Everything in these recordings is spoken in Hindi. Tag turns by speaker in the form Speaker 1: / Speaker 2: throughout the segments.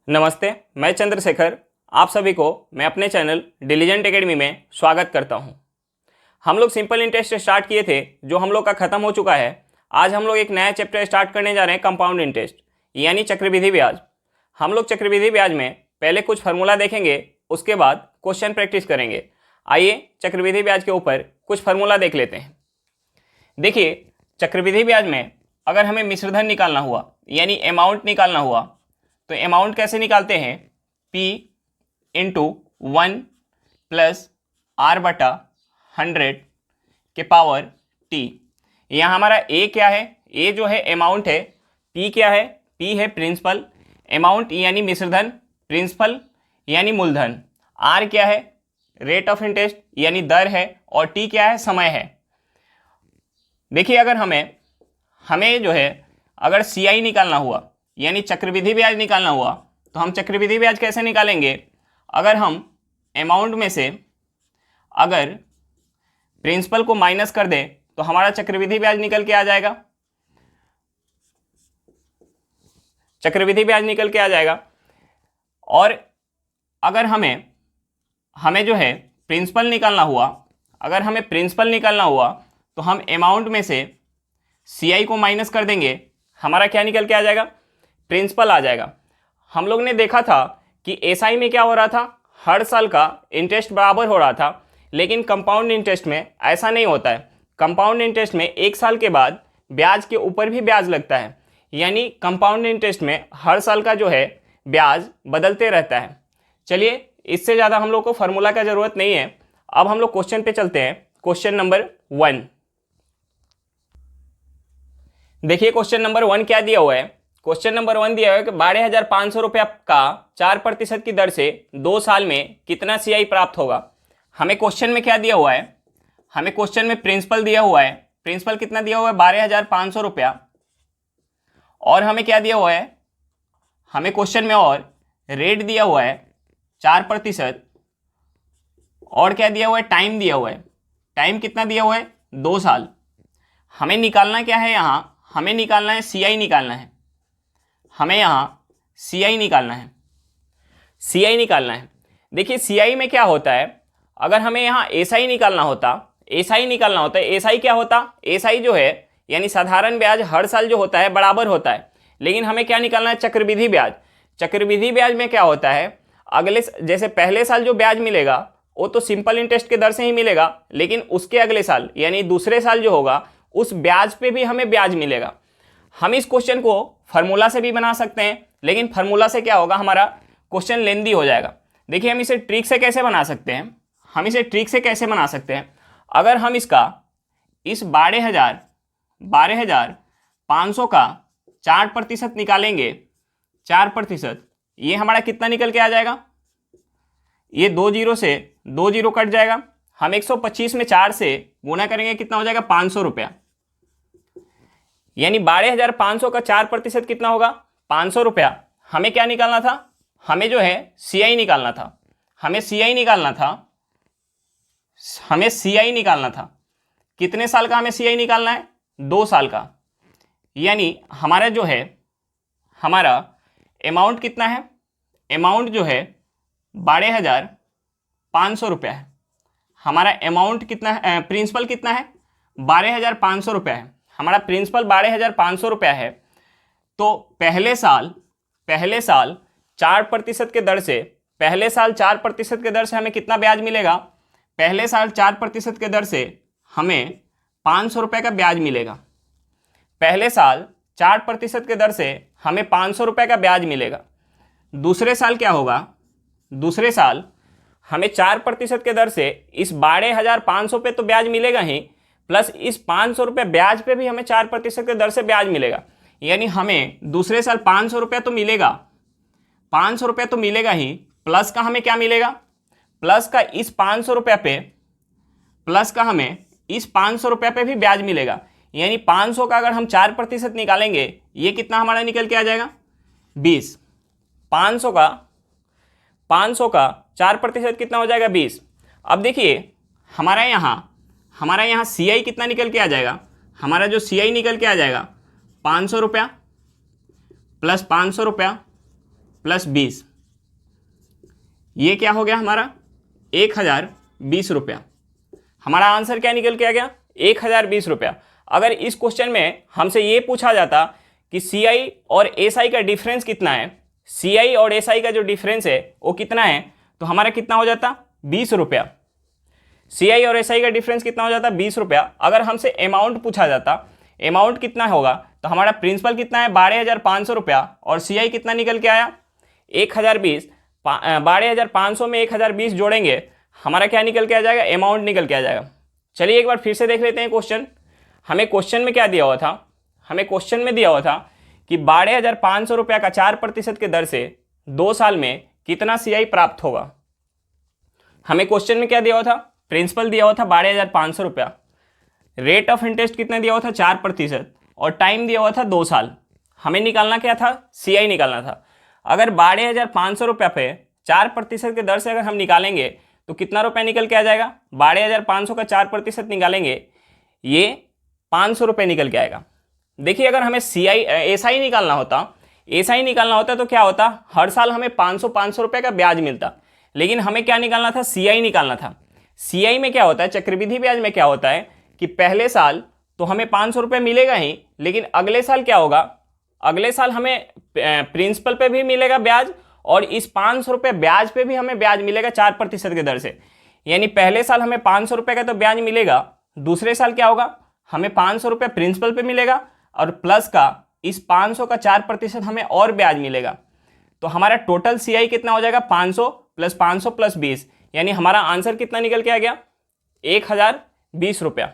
Speaker 1: नमस्ते, मैं चंद्रशेखर। आप सभी को मैं अपने चैनल डिलीजेंट एकेडमी में स्वागत करता हूं। हम लोग सिंपल इंटरेस्ट स्टार्ट किए थे, जो हम लोग का ख़त्म हो चुका है। आज हम लोग एक नया चैप्टर स्टार्ट करने जा रहे हैं, कंपाउंड इंटरेस्ट यानी चक्रवृद्धि ब्याज। हम लोग चक्रवृद्धि ब्याज में पहले कुछ फार्मूला देखेंगे, उसके बाद क्वेश्चन प्रैक्टिस करेंगे। आइए चक्रवृद्धि ब्याज के ऊपर कुछ फार्मूला देख लेते हैं। देखिए, चक्रवृद्धि ब्याज में अगर हमें मिश्रधन निकालना हुआ यानी अमाउंट निकालना हुआ, तो अमाउंट कैसे निकालते हैं? P इंटू 1 प्लस R बटा 100 के पावर T। यहाँ हमारा A क्या है? A जो है अमाउंट है। P क्या है? P है प्रिंसिपल। अमाउंट यानी मिश्रधन, प्रिंसिपल यानी मूलधन। R क्या है? रेट ऑफ इंटरेस्ट यानी दर है, और T क्या है? समय है। देखिए, अगर हमें जो है अगर CI निकालना हुआ यानी चक्रवृद्धि ब्याज निकालना हुआ, तो हम चक्रवृद्धि ब्याज कैसे निकालेंगे? अगर हम अमाउंट में से अगर प्रिंसिपल को माइनस कर दें, तो हमारा चक्रवृद्धि ब्याज निकल के आ जाएगा। चक्रवृद्धि ब्याज निकल के आ जाएगा। और अगर हमें जो है प्रिंसिपल निकालना हुआ, अगर हमें प्रिंसिपल निकालना हुआ, तो हम अमाउंट में से CI को माइनस कर देंगे, हमारा क्या निकल के आ जाएगा? प्रिंसिपल आ जाएगा। हम लोग ने देखा था कि SI में क्या हो रहा था, हर साल का इंटरेस्ट बराबर हो रहा था, लेकिन कंपाउंड इंटरेस्ट में ऐसा नहीं होता है। कंपाउंड इंटरेस्ट में एक साल के बाद ब्याज के ऊपर भी ब्याज लगता है, यानी कंपाउंड इंटरेस्ट में हर साल का जो है ब्याज बदलते रहता है। चलिए, इससे ज़्यादा हम लोग को फार्मूला का ज़रूरत नहीं है। अब हम लोग क्वेश्चन पे चलते हैं। क्वेश्चन नंबर 1 देखिए, क्वेश्चन नंबर 1 क्या दिया हुआ है? क्वेश्चन नंबर 1 दिया हुआ है कि 12,500 रुपया का 4% की दर से 2 साल में कितना CI प्राप्त होगा। हमें क्वेश्चन में क्या दिया हुआ है? हमें क्वेश्चन में प्रिंसिपल दिया हुआ है। प्रिंसिपल कितना दिया हुआ है? 12,500 रुपया। और हमें क्या दिया हुआ है? हमें क्वेश्चन में और रेट दिया हुआ है 4%। और क्या दिया हुआ है? टाइम दिया हुआ है। टाइम कितना दिया हुआ है? 2 साल। हमें निकालना क्या है? यहाँ हमें निकालना है CI निकालना है। हमें यहाँ CI निकालना है। CI निकालना है। देखिए, CI में क्या होता है, अगर हमें यहाँ SI निकालना होता, SI निकालना होता है। SI क्या होता? SI जो है यानी साधारण ब्याज हर साल जो होता है बराबर होता है, लेकिन हमें क्या निकालना है? चक्रवृद्धि ब्याज। चक्रवृद्धि ब्याज में क्या होता है, अगले जैसे पहले साल जो ब्याज मिलेगा वो तो सिंपल इंटरेस्ट के दर से ही मिलेगा, लेकिन उसके अगले साल यानी दूसरे साल जो होगा उस ब्याज पे भी हमें ब्याज मिलेगा। हम इस क्वेश्चन को फार्मूला से भी बना सकते हैं, लेकिन फार्मूला से क्या होगा, हमारा क्वेश्चन लेंदी हो जाएगा। देखिए, हम इसे ट्रिक से कैसे बना सकते हैं? हम इसे ट्रिक से कैसे बना सकते हैं? अगर हम इस 12,500 का 4% निकालेंगे, 4%, ये हमारा कितना निकल के आ जाएगा? ये 2 जीरो से 2 जीरो कट जाएगा। हम 125 में 4 से गुना करेंगे, कितना हो जाएगा? 500 रुपया। यानी 12,500 का 4% कितना होगा? 500 रुपया। हमें क्या निकालना था? हमें जो है CI निकालना था। हमें CI निकालना था। कितने साल का हमें CI निकालना है? 2 साल का। यानी हमारा जो है हमारा अमाउंट कितना है? अमाउंट जो है 12,500 रुपया है। हमारा अमाउंट कितना है? प्रिंसिपल कितना है? 12,500 रुपया है। हमारा प्रिंसिपल 12,500 रुपया है। तो पहले साल 4% के दर से, पहले साल 4% के दर से हमें कितना ब्याज मिलेगा? पहले साल 4% के दर से हमें 500 रुपये का ब्याज मिलेगा। पहले साल 4% के दर से हमें 500 रुपये का ब्याज मिलेगा। दूसरे साल क्या होगा? दूसरे साल हमें 4% के दर से इस 12,500 पे तो ब्याज मिलेगा ही, प्लस इस 500 रुपये ब्याज पे भी हमें 4% के दर से ब्याज मिलेगा। यानी हमें दूसरे साल 500 रुपये तो मिलेगा, 500 रुपये तो मिलेगा ही, प्लस का हमें क्या मिलेगा? प्लस का इस 500 रुपये पे, प्लस का हमें इस 500 रुपये पे भी ब्याज मिलेगा। यानी 500 का अगर हम 4% निकालेंगे, ये कितना हमारा निकल के आ जाएगा? 20। 500 का 4% कितना हो जाएगा? 20। अब देखिए, हमारा यहाँ CI कितना निकल के आ जाएगा? हमारा जो CI निकल के आ जाएगा 500 रुपया प्लस 500 रुपया प्लस 20, ये क्या हो गया हमारा 1020 रुपया। हमारा आंसर क्या निकल के आ गया 1020 रुपया। अगर इस क्वेश्चन में हमसे ये पूछा जाता कि सीआई और एसआई का डिफरेंस कितना है, सीआई और एसआई का जो डिफरेंस है वो कितना है, तो हमारा कितना हो जाता 20 रुपया। सीआई और एसआई का डिफरेंस कितना हो जाता 20 रुपया। अगर हमसे अमाउंट पूछा जाता, अमाउंट कितना होगा, तो हमारा प्रिंसिपल कितना है 12,500 रुपया और सीआई कितना निकल के आया 1020। 12,500 में 1020 जोड़ेंगे, हमारा क्या निकल के आ जाएगा, अमाउंट निकल के आ जाएगा। चलिए एक बार फिर से देख लेते हैं क्वेश्चन। हमें क्वेश्चन में क्या दिया हुआ था, हमें क्वेश्चन में दिया हुआ था कि 12,500 रुपया का 4% के दर से 2 साल में कितना सीआई प्राप्त होगा। हमें क्वेश्चन में क्या दिया हुआ था, प्रिंसिपल दिया हुआ था 12,500 रुपया, रेट ऑफ इंटरेस्ट कितना दिया हुआ था 4% और टाइम दिया हुआ था 2 साल। हमें निकालना क्या था, सीआई निकालना था। अगर 12,500 रुपया पे 4% के दर से अगर हम निकालेंगे तो कितना रुपया निकल के आ जाएगा, 12,500 का 4% निकालेंगे, ये 500 रुपये निकल के आएगा। देखिए अगर हमें एसआई निकालना होता तो क्या होता, हर साल हमें 500 रुपये का ब्याज मिलता, लेकिन हमें क्या निकालना था, सीआई निकालना था। सीआई में क्या होता है, चक्रवृद्धि ब्याज में क्या होता है कि पहले साल तो हमें 500 रुपये मिलेगा ही, लेकिन अगले साल क्या होगा, अगले साल हमें प्रिंसिपल पे भी मिलेगा ब्याज और इस 500 रुपये ब्याज पे भी हमें ब्याज मिलेगा 4% के दर से। यानी पहले साल हमें 500 रुपये का तो ब्याज मिलेगा, दूसरे साल क्या होगा, हमें 500 रुपये प्रिंसिपल पे मिलेगा और प्लस का इस 500 का 4% हमें और ब्याज मिलेगा। तो हमारा टोटल सीआई कितना हो जाएगा 500 प्लस 20, यानी हमारा आंसर कितना निकल के आ गया 1020 रुपया।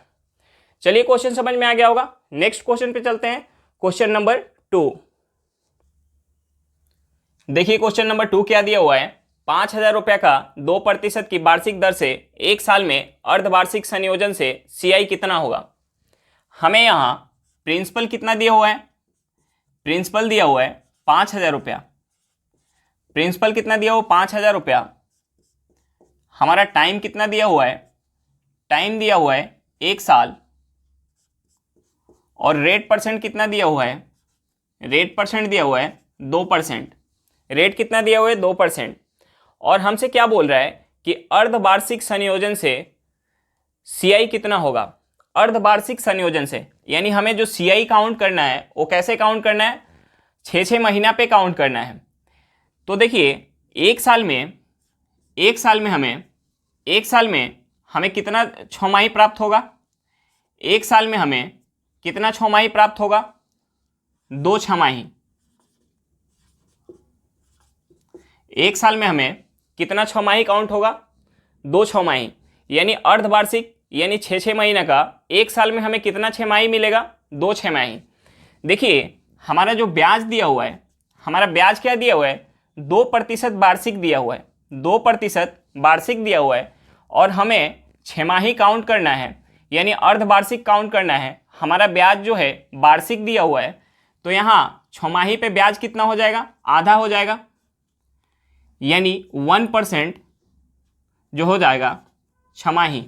Speaker 1: चलिए क्वेश्चन समझ में आ गया होगा। नेक्स्ट क्वेश्चन पे चलते हैं, क्वेश्चन नंबर 2। देखिए क्वेश्चन नंबर 2 क्या दिया हुआ है, 5,000 रुपया का 2% की वार्षिक दर से 1 साल में अर्धवार्षिक संयोजन से सीआई कितना होगा। हमें यहाँ प्रिंसिपल कितना दिया हुआ है, प्रिंसिपल दिया हुआ है 5,000 रुपया, प्रिंसिपल कितना दिया हुआ 5,000 रुपया। हमारा टाइम कितना दिया हुआ है, टाइम दिया हुआ है 1 साल और रेट परसेंट कितना दिया हुआ है, रेट परसेंट दिया हुआ है 2%, रेट कितना दिया हुआ है 2%। और हमसे क्या बोल रहा है कि अर्धवार्षिक संयोजन से सीआई कितना होगा, अर्धवार्षिक संयोजन से, यानी हमें जो सीआई काउंट करना है वो कैसे काउंट करना है, 6 महीना पे काउंट करना है। तो देखिए एक साल में हमें कितना छमाही प्राप्त होगा, एक साल में हमें कितना छमाही प्राप्त होगा, 2 छमाही। एक साल में हमें कितना छमाही काउंट होगा, 2 छमाही। यानी अर्धवार्षिक यानी 6 महीने का, एक साल में हमें कितना छमाही मिलेगा, 2 छमाही। देखिए हमारा जो ब्याज दिया हुआ है, हमारा ब्याज क्या दिया हुआ है 2% वार्षिक दिया हुआ है, 2% वार्षिक दिया हुआ है और हमें छमाही काउंट करना है, यानी अर्धवार्षिक काउंट करना है। हमारा ब्याज जो है वार्षिक दिया हुआ है, तो यहाँ छमाही पे ब्याज कितना हो जाएगा, आधा हो जाएगा, यानी 1% जो हो जाएगा छमाही।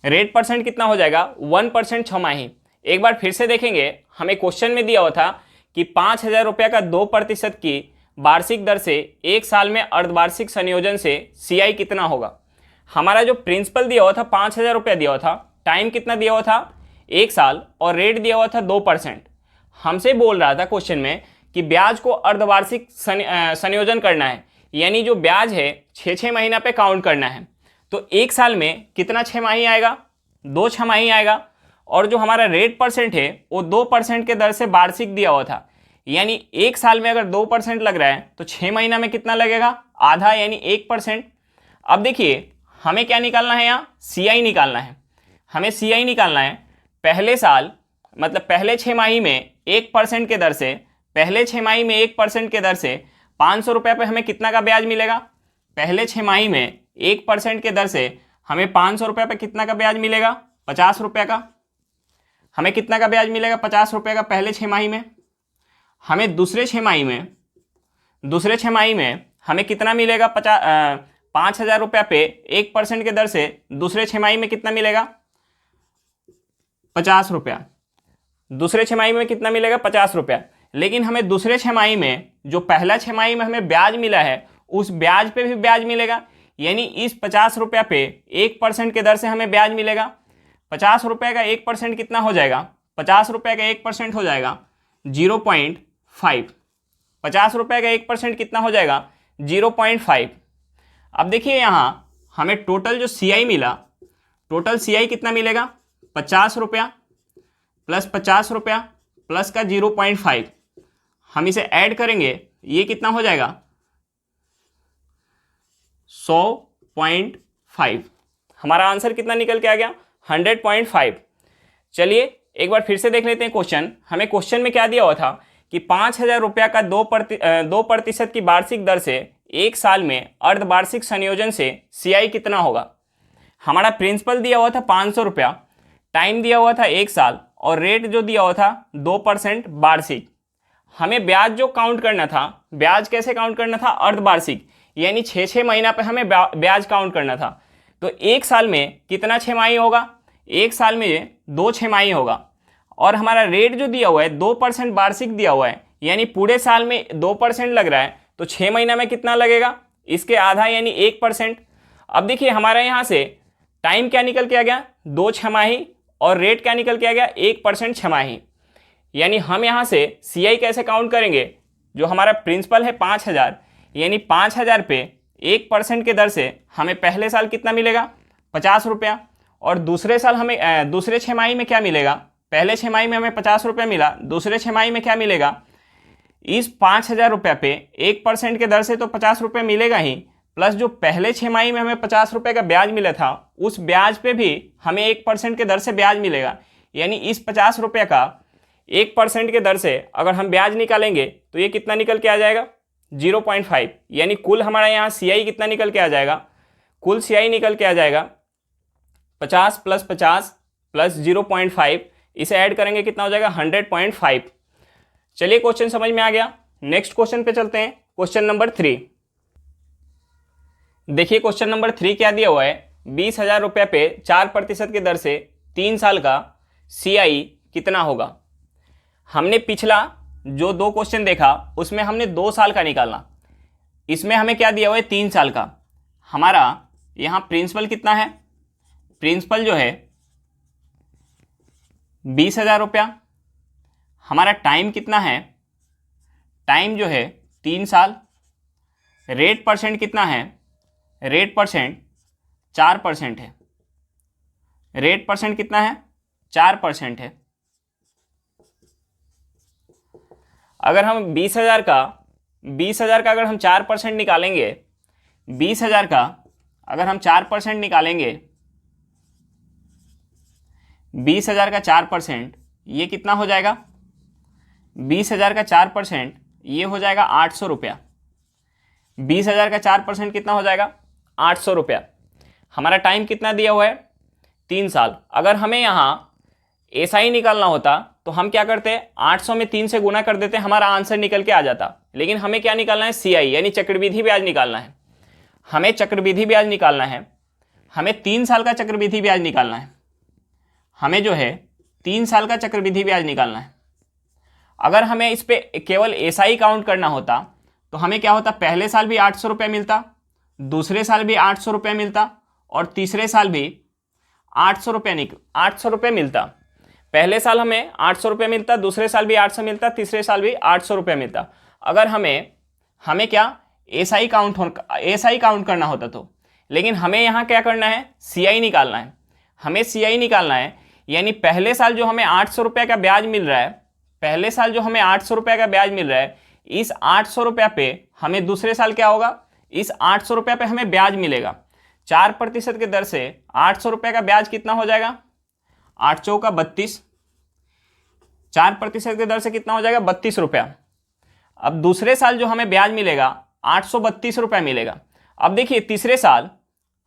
Speaker 1: रेट परसेंट कितना हो जाएगा 1% छमाही। एक बार फिर से देखेंगे, हमें क्वेश्चन में दिया हुआ था कि 5,000 रुपया का 2% की वार्षिक दर से 1 साल में अर्धवार्षिक संयोजन से सीआई कितना होगा। हमारा जो प्रिंसिपल दिया हुआ था 5,000 रुपया दिया हुआ था, टाइम कितना दिया हुआ था 1 साल और रेट दिया हुआ था 2%। हमसे बोल रहा था क्वेश्चन में कि ब्याज को अर्धवार्षिक संयोजन करना है, यानी जो ब्याज है 6 महीना पे काउंट करना है। तो 1 साल में कितना छमाही आएगा, 2 छमाही आएगा। और जो हमारा रेट परसेंट है वो 2% के दर से वार्षिक दिया हुआ था, यानी 1 साल में अगर 2% लग रहा है तो 6 महीना में कितना लगेगा, आधा, यानी 1%। अब देखिए हमें क्या निकालना है, यहाँ सीआई निकालना है। हमें सीआई निकालना है पहले साल, मतलब पहले 6 माही में 1% के दर से, पहले 6 माही में 1% के दर से 500 रुपये पे हमें कितना का ब्याज मिलेगा। पहले 6 माही में 1% के दर से हमें 500 रुपये पे कितना का ब्याज मिलेगा, 50 रुपये का। हमें कितना का ब्याज मिलेगा, 50 रुपये का पहले 6 माही में। हमें दूसरे 6 माही में हमें कितना मिलेगा, 5,000 रुपया पे 1% के दर से दूसरे 6 माही में कितना मिलेगा, 50 रुपया। दूसरे 6 माही में कितना मिलेगा, 50 रुपया। लेकिन हमें दूसरे छमाही में जो पहला छमाही में हमें ब्याज मिला है उस ब्याज पे भी ब्याज मिलेगा, यानी इस 50 रुपया पे 1% के दर से हमें ब्याज मिलेगा। 50 रुपये का 1% कितना हो जाएगा? 50 रुपये का 1% हो जाएगा 0.5। 50 रुपये का 1% कितना हो जाएगा? 0.5। अब देखिए यहाँ हमें टोटल जो CI मिला, टोटल CI कितना मिलेगा? 50 रुपया प्लस 50 रुपया प्लस का 0.5, हम इसे ऐड करेंगे, ये कितना हो जाएगा? 100.5। हमारा आंसर कितना निकल के आ गया? 100.5। चलिए एक बार फिर से देख लेते हैं क्वेश्चन। हमें क्वेश्चन में क्या दिया हुआ था कि 5,000 रुपया का 2% की वार्षिक दर से एक साल में अर्धवार्षिक संयोजन से CI कितना होगा। हमारा प्रिंसिपल दिया हुआ था 500 रुपया, टाइम दिया हुआ था 1 साल और रेट जो दिया हुआ था 2% वार्षिक। हमें ब्याज जो काउंट करना था, ब्याज कैसे काउंट करना था? अर्धवार्षिक, यानी 6 महीना पे हमें ब्याज काउंट करना था। तो एक साल में कितना छमाही होगा? एक साल में 2 छमाही होगा। और हमारा रेट जो दिया हुआ है 2% वार्षिक दिया हुआ है, यानी पूरे साल में 2% लग रहा है, तो 6 महीना में कितना लगेगा? इसके आधा यानी 1%। अब देखिए हमारा यहाँ से टाइम क्या निकल के आ गया? 2 छमाही, और रेट क्या निकल के आ गया? 1% छमाही। यानी हम यहाँ से CI कैसे काउंट करेंगे? जो हमारा प्रिंसिपल है 5,000, यानी 5,000 पे 1% के दर से हमें पहले साल कितना मिलेगा? 50 रुपया। और दूसरे साल हमें दूसरे छमाही में क्या मिलेगा? पहले छमाही में हमें 50 रुपया मिला, दूसरे छमाही में क्या मिलेगा? इस 5,000 रुपये पे 1% के दर से तो 50 रुपये मिलेगा ही, प्लस जो पहले छमाही में हमें 50 रुपये का ब्याज मिला था उस ब्याज पे भी हमें 1% के दर से ब्याज मिलेगा। यानी इस 50 रुपये का 1% के दर से अगर हम ब्याज निकालेंगे तो ये कितना निकल के आ जाएगा? 0.5। यानी कुल हमारा यहाँ CI कितना निकल के आ जाएगा? कुल CI निकल के आ जाएगा 50 + 50 + 0.5, इसे ऐड करेंगे कितना हो जाएगा? 100.5। चलिए क्वेश्चन समझ में आ गया। नेक्स्ट क्वेश्चन पे चलते हैं। क्वेश्चन नंबर 3 देखिए। क्वेश्चन नंबर 3 क्या दिया हुआ है? 20,000 रुपये पे 4% की दर से 3 साल का CI कितना होगा। हमने पिछला जो 2 क्वेश्चन देखा उसमें हमने 2 साल का निकालना, इसमें हमें क्या दिया हुआ है? 3 साल का। हमारा यहाँ प्रिंसिपल कितना है? प्रिंसिपल जो है 20,000 रुपया। हमारा टाइम कितना है? टाइम जो है 3 साल। रेट परसेंट कितना है? रेट परसेंट 4% है। रेट परसेंट कितना है? 4% है। अगर हम 20,000 का अगर हम 4% निकालेंगे, 20,000 का अगर हम 4% निकालेंगे, 20,000 का 4% ये कितना हो जाएगा? 20,000 का 4% ये हो जाएगा 800 रुपया। 20,000 का 4% कितना हो जाएगा? 800 रुपया। हमारा टाइम कितना दिया हुआ है? 3 साल। अगर हमें यहाँ SI निकालना होता तो हम क्या करते? 800 में 3 से गुना कर देते, हमारा आंसर निकल के आ जाता। लेकिन हमें क्या निकालना है? CI यानी चक्रवृद्धि ब्याज निकालना है। हमें चक्रवृद्धि ब्याज निकालना है। हमें 3 साल का चक्रवृद्धि ब्याज निकालना है। हमें जो है 3 साल का चक्रवृद्धि ब्याज निकालना है। अगर हमें इस पे केवल SI काउंट करना होता तो हमें क्या होता? पहले साल भी 800 रुपये मिलता, दूसरे साल भी 800 रुपये मिलता, और तीसरे साल भी 800 रुपये मिलता। पहले साल हमें 800 रुपये मिलता, दूसरे साल भी 800 मिलता, तीसरे साल भी 800 रुपये मिलता। अगर हमें क्या SI काउंट करना होता तो। लेकिन हमें यहाँ क्या करना है? CI निकालना है। हमें CI निकालना है, यानी पहले साल जो हमें 800 रुपये का ब्याज मिल रहा है, पहले साल जो हमें 800 रुपये का ब्याज मिल रहा है, इस 800 रुपये पे हमें दूसरे साल क्या होगा? इस 800 रुपये पे हमें ब्याज मिलेगा। 4% के दर से 800 रुपये का ब्याज कितना हो जाएगा? 8 चौका 32। 4% के दर से कितना हो जाएगा? 32 रुपया। अब दूसरे साल जो हमें ब्याज मिलेगा 832 रुपये मिलेगा। अब देखिए तीसरे साल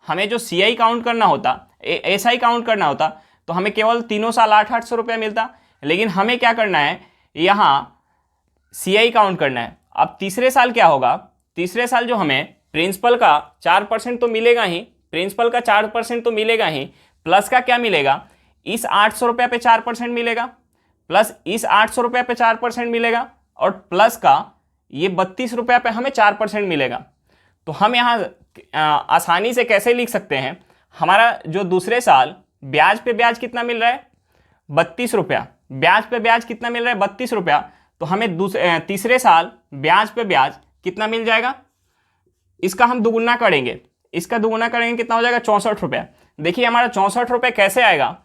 Speaker 1: हमें जो CI काउंट करना होता, SI काउंट करना होता, तो हमें केवल तीनों साल 800 रुपये मिलता। लेकिन हमें क्या करना है? यहाँ CI काउंट करना है। अब तीसरे साल क्या होगा? तीसरे साल जो हमें प्रिंसिपल का 4% तो मिलेगा ही, प्रिंसिपल का 4% तो मिलेगा ही, प्लस का क्या मिलेगा? इस 800 रुपये पे 4% मिलेगा, प्लस इस 800 रुपये पे 4% मिलेगा, और प्लस का ये 32 रुपया पे हमें 4% मिलेगा। तो हम यहाँ आसानी से कैसे लिख सकते हैं, हमारा जो दूसरे साल ब्याज पे ब्याज कितना मिल रहा है 32 रुपया, ब्याज पे ब्याज कितना मिल रहा है 32 रुपया, तो हमें तीसरे साल ब्याज पे ब्याज कितना मिल जाएगा, इसका हम दुगुना करेंगे, इसका दुगुना करेंगे कितना हो जाएगा 64 रुपया। देखिए हमारा 64 रुपये कैसे आएगा,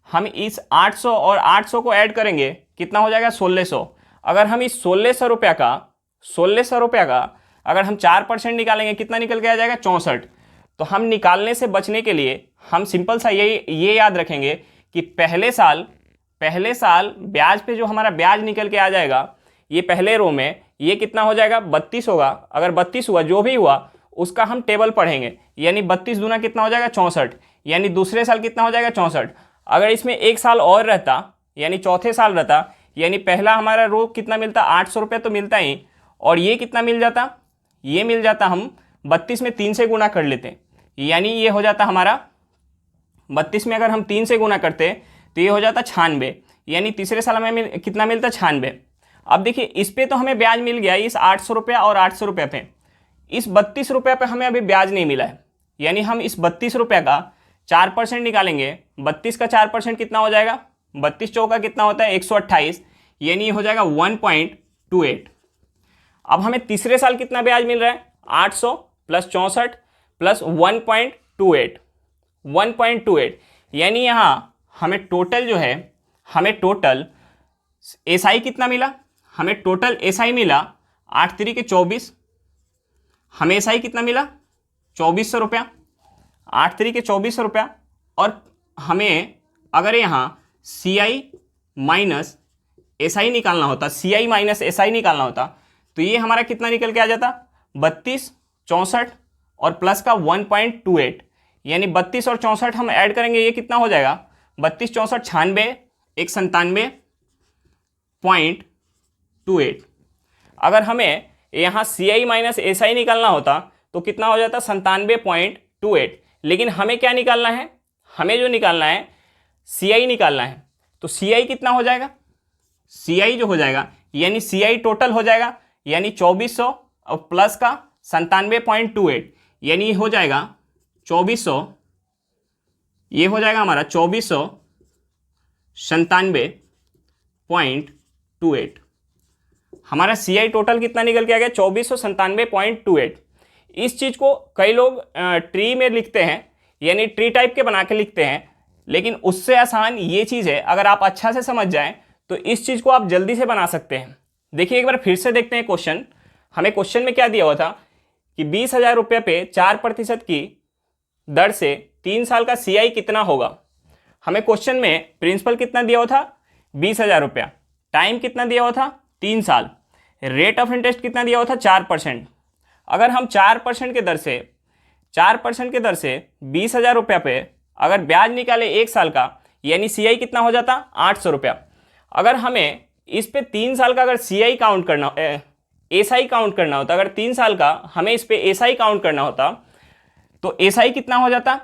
Speaker 1: हम इस 800 और 800 को ऐड करेंगे कितना हो जाएगा 1600। अगर हम इस 1600 रुपया का अगर हम 4% निकालेंगे कितना निकल के आ जाएगा 64। तो हम निकालने से बचने के लिए हम सिंपल सा ये याद रखेंगे कि पहले साल ब्याज पे जो हमारा ब्याज निकल के आ जाएगा ये पहले रो में ये कितना हो जाएगा 32 होगा। अगर 32 हुआ जो भी हुआ उसका हम टेबल पढ़ेंगे, यानी 32 दूना कितना हो जाएगा 64, यानी दूसरे साल कितना हो जाएगा 64। अगर इसमें एक साल और रहता यानी चौथे साल रहता, यानी पहला हमारा रो कितना मिलता 800 रुपये तो मिलता ही, और ये कितना मिल जाता, ये मिल जाता हम 32 में 3 से गुना कर लेते, यानी ये हो जाता हमारा 32 में अगर हम 3 से गुना करते तो ये हो जाता 96, यानी तीसरे साल हमें कितना मिलता 96। अब देखिए इस पे तो हमें ब्याज मिल गया इस 800 रुपया और 800 रुपये पे, इस 32 रुपये पे हमें अभी ब्याज नहीं मिला है, यानी हम इस 32 रुपये का 4% निकालेंगे। 32 का 4% कितना हो जाएगा, 32 चौका कितना होता है 128, यानी हो जाएगा 1.28। अब हमें तीसरे साल कितना ब्याज मिल रहा है 800 प्लस 64 प्लस 1.28, यानी यहाँ हमें टोटल जो है हमें टोटल एसआई कितना मिला, हमें टोटल एसआई मिला 8 3 के 24, हमें एसआई कितना मिला 2400 रुपया, 8 3 के 2400 रुपया। और हमें अगर यहाँ सीआई माइनस एसआई निकालना होता, सीआई माइनस एसआई निकालना होता तो ये हमारा कितना निकल के आ जाता 32 64 और प्लस का 1.28, यानी 32 और 64 हम ऐड करेंगे ये कितना हो जाएगा 32 64 96 एक 97.28। अगर हमें यहाँ सी आई माइनस एस आई निकालना होता तो कितना हो जाता 97.28, लेकिन हमें क्या निकालना है, हमें जो निकालना है सी आई निकालना है। तो सी आई कितना हो जाएगा, सी आई जो हो जाएगा यानी सी आई टोटल हो जाएगा यानी 2400 और प्लस का 97.28, यानी हो जाएगा 2400, ये हो जाएगा हमारा 2497.28। हमारा सी आई टोटल कितना निकल के आ गया 2497.28। इस चीज़ को कई लोग ट्री में लिखते हैं, यानी ट्री टाइप के बना के लिखते हैं, लेकिन उससे आसान ये चीज़ है। अगर आप अच्छा से समझ जाएं तो इस चीज़ को आप जल्दी से बना सकते हैं। देखिए एक बार फिर से देखते हैं क्वेश्चन। हमें क्वेश्चन में क्या दिया हुआ था कि 20,000 रुपये पे 4% की दर से 3 साल का सी आई कितना होगा। हमें क्वेश्चन में प्रिंसिपल कितना दिया हुआ था 20,000 रुपया, टाइम कितना दिया हुआ था 3 साल, रेट ऑफ इंटरेस्ट कितना दिया हुआ था 4%। अगर हम 4% के दर से 20,000 रुपया पे अगर ब्याज निकाले 1 साल का, यानी सी आई कितना हो जाता 800 रुपया। अगर हमें इस पे 3 साल का अगर सी आई काउंट करना, एस आई काउंट करना होता, अगर 3 साल का हमें इस पे एस आई काउंट करना होता तो एस आई कितना हो जाता,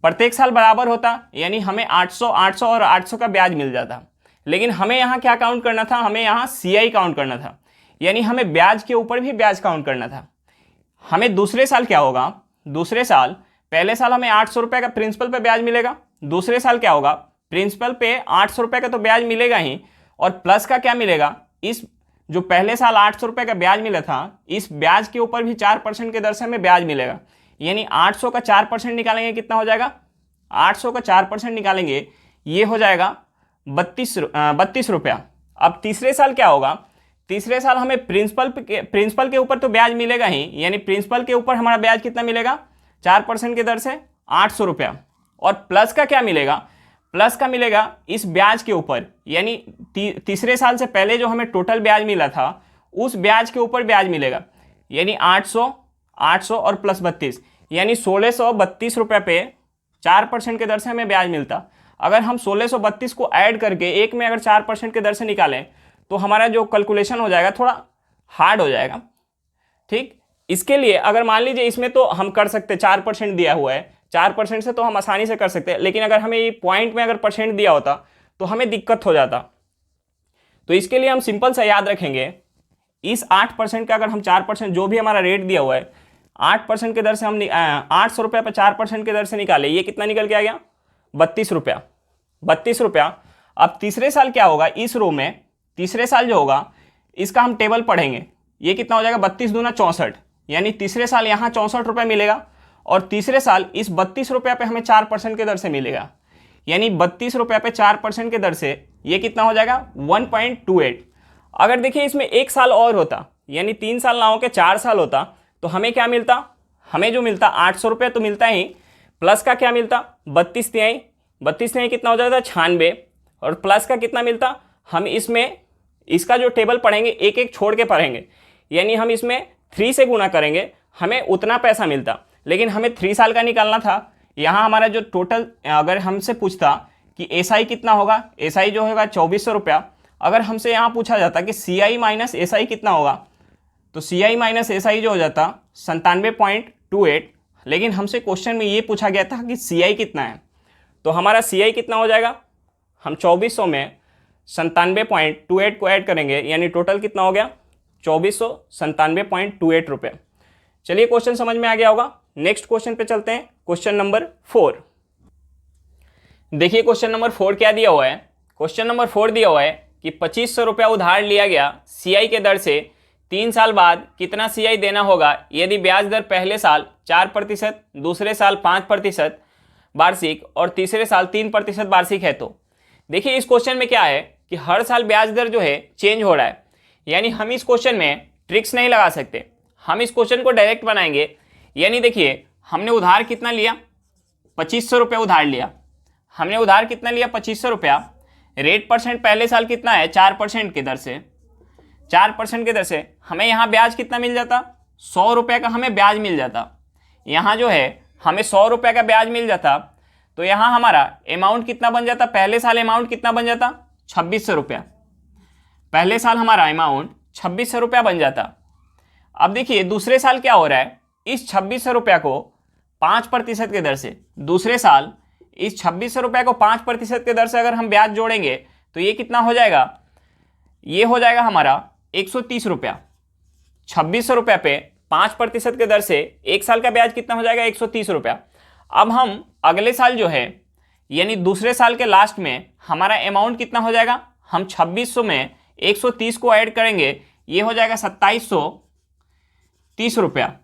Speaker 1: प्रत्येक साल बराबर होता, यानी हमें 800 800 और 800 का ब्याज मिल जाता। लेकिन हमें यहाँ क्या काउंट करना था, हमें यहाँ सी आई काउंट करना था, यानी हमें ब्याज के ऊपर भी ब्याज काउंट करना था। हमें दूसरे साल क्या होगा, दूसरे साल पहले साल हमें 800 रुपये का प्रिंसिपल पे ब्याज मिलेगा, दूसरे साल क्या होगा प्रिंसिपल पे 800 रुपये का तो ब्याज मिलेगा ही, और प्लस का क्या मिलेगा, इस जो पहले साल 800 रुपये का ब्याज मिला था इस ब्याज के ऊपर भी 4% के दर से हमें ब्याज मिलेगा। यानी 800 का 4% निकालेंगे कितना हो जाएगा, 800 का 4% निकालेंगे ये हो जाएगा 32 रुपया। अब तीसरे साल क्या होगा, तीसरे साल हमें प्रिंसिपल के ऊपर तो ब्याज मिलेगा ही, यानी प्रिंसिपल के ऊपर हमारा ब्याज कितना मिलेगा 4% के दर से 800 रुपया, और प्लस का क्या मिलेगा, प्लस का मिलेगा इस ब्याज के ऊपर, यानी तीसरे साल से पहले जो हमें टोटल ब्याज मिला था उस ब्याज के ऊपर ब्याज मिलेगा, यानी 800 और प्लस 32, यानी 1632 रुपये पे 4% के दर से हमें ब्याज मिलता। अगर हम 1632 को ऐड करके एक में अगर 4% के दर से निकालें तो हमारा जो कैलकुलेशन हो जाएगा थोड़ा हार्ड हो जाएगा। ठीक, इसके लिए अगर मान लीजिए इसमें तो हम कर सकते 4% दिया हुआ है, 4% से तो हम आसानी से कर सकते हैं, लेकिन अगर हमें ये पॉइंट में अगर परसेंट दिया होता तो हमें दिक्कत हो जाता। तो इसके लिए हम सिंपल सा याद रखेंगे, इस 8% का अगर हम 4% जो भी हमारा रेट दिया हुआ है 8% के दर से हम 800 रुपया पर 4% के दर से निकाले, ये कितना निकल के आ गया 32 रुपया। 32 रुपया। अब तीसरे साल क्या होगा, इस रो में तीसरे साल जो होगा इसका हम टेबल पढ़ेंगे, ये कितना हो जाएगा 32 दूना 64, यानी तीसरे साल यहाँ 64 रुपया मिलेगा और तीसरे साल इस 32 रुपया पे हमें 4% के दर से मिलेगा, यानी 32 रुपया पे 4% के दर से ये कितना हो जाएगा 1.28। अगर देखिए इसमें एक साल और होता, यानी 3 साल ना हो के 4 साल होता, तो हमें क्या मिलता, हमें जो मिलता 800 रुपया तो मिलता ही, प्लस का क्या मिलता 32 तिहाई कितना हो जाता 96, और प्लस का कितना मिलता, हम इसमें इसका जो टेबल पढ़ेंगे एक एक छोड़ के पढ़ेंगे, यानी हम इसमें 3 से गुना करेंगे, हमें उतना पैसा मिलता। लेकिन हमें 3 साल का निकालना था, यहाँ हमारा जो टोटल अगर हमसे पूछता कि एसआई कितना होगा, एसआई जो होगा 2400 रुपया, अगर हमसे यहाँ पूछा जाता कि सीआई माइनस एसआई कितना होगा, तो सीआई माइनस एसआई जो हो जाता 97.28, लेकिन हमसे क्वेश्चन में ये पूछा गया था कि सीआई कितना है, तो हमारा सीआई कितना हो जाएगा, हम 2400 में 97.28 को ऐड करेंगे, यानी टोटल कितना हो गया 2497.28 रुपये। चलिए क्वेश्चन समझ में आ गया होगा। नेक्स्ट क्वेश्चन पे चलते हैं, क्वेश्चन नंबर 4। देखिए क्वेश्चन नंबर 4 क्या दिया हुआ है। क्वेश्चन नंबर 4 दिया हुआ है कि 2500 रुपया उधार लिया गया सीआई के दर से 3 साल बाद कितना सीआई देना होगा यदि ब्याज दर पहले साल 4%, दूसरे साल 5% वार्षिक और तीसरे साल 3% वार्षिक है। तो देखिए इस क्वेश्चन में क्या है कि हर साल ब्याज दर जो है चेंज हो रहा है, यानी हम इस क्वेश्चन में ट्रिक्स नहीं लगा सकते, हम इस क्वेश्चन को डायरेक्ट बनाएंगे। यानी देखिए हमने उधार कितना लिया 2500 रुपया उधार लिया, हमने उधार कितना लिया 2500 रुपया, रेट परसेंट पहले साल कितना है 4% के दर से, 4% के दर से हमें यहाँ ब्याज कितना मिल जाता 100 रुपये का हमें ब्याज मिल जाता। यहाँ जो है हमें 100 रुपये का ब्याज मिल जाता, तो यहाँ हमारा अमाउंट कितना बन जाता, पहले साल अमाउंट कितना बन जाता 2600 रुपया, पहले साल हमारा अमाउंट 2600 रुपया बन जाता। अब देखिए दूसरे साल क्या हो रहा है, इस 2600 रुपया को 5% के दर से, दूसरे साल इस 2600 रुपये को 5% के दर से अगर हम ब्याज जोड़ेंगे तो ये कितना हो जाएगा, ये हो जाएगा हमारा 130 रुपया। 2600 रुपये पे 5% के दर से एक साल का ब्याज कितना हो जाएगा 130 रुपया। अब हम अगले साल जो है यानी दूसरे साल के लास्ट में हमारा अमाउंट कितना हो जाएगा, हम 2600 में 130 को ऐड करेंगे, ये हो जाएगा 2730 रुपया।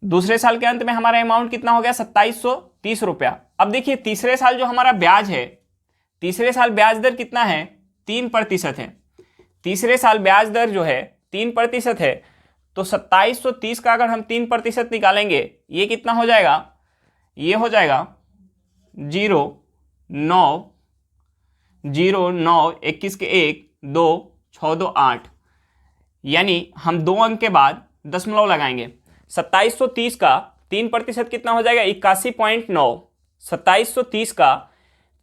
Speaker 1: दूसरे साल के अंत में हमारा अमाउंट कितना हो गया 2730 रुपया। अब देखिए तीसरे साल जो हमारा ब्याज है, तीसरे साल ब्याज दर कितना है 3% है, तीसरे साल ब्याज दर जो है 3% है, तो 2730 का अगर हम 3% निकालेंगे ये कितना हो जाएगा, ये हो जाएगा 0.9 के 1 2 6 2 8, यानी हम 2 अंक के बाद दशमलव लगाएंगे। 2730 का 3% कितना हो जाएगा 81.9, 2730 का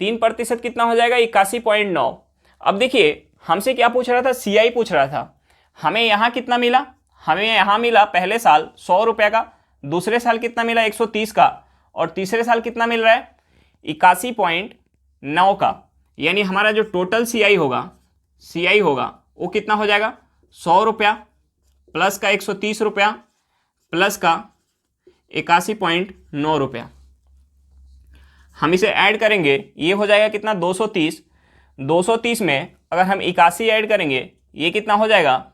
Speaker 1: 3% कितना हो जाएगा 81.9। अब देखिए हमसे क्या पूछ रहा था, सीआई पूछ रहा था, हमें यहाँ कितना मिला, हमें यहाँ मिला पहले साल 100 रुपये का, दूसरे साल कितना मिला 130 का, और तीसरे साल कितना मिल रहा है 81.9 का, यानी हमारा जो टोटल सीआई होगा वो कितना हो जाएगा 100 रुपया प्लस का 130 रुपया प्लस का 81.9 रुपया। हम इसे ऐड करेंगे, ये हो जाएगा कितना 230, 230 में अगर हम 81 ऐड करेंगे ये कितना हो जाएगा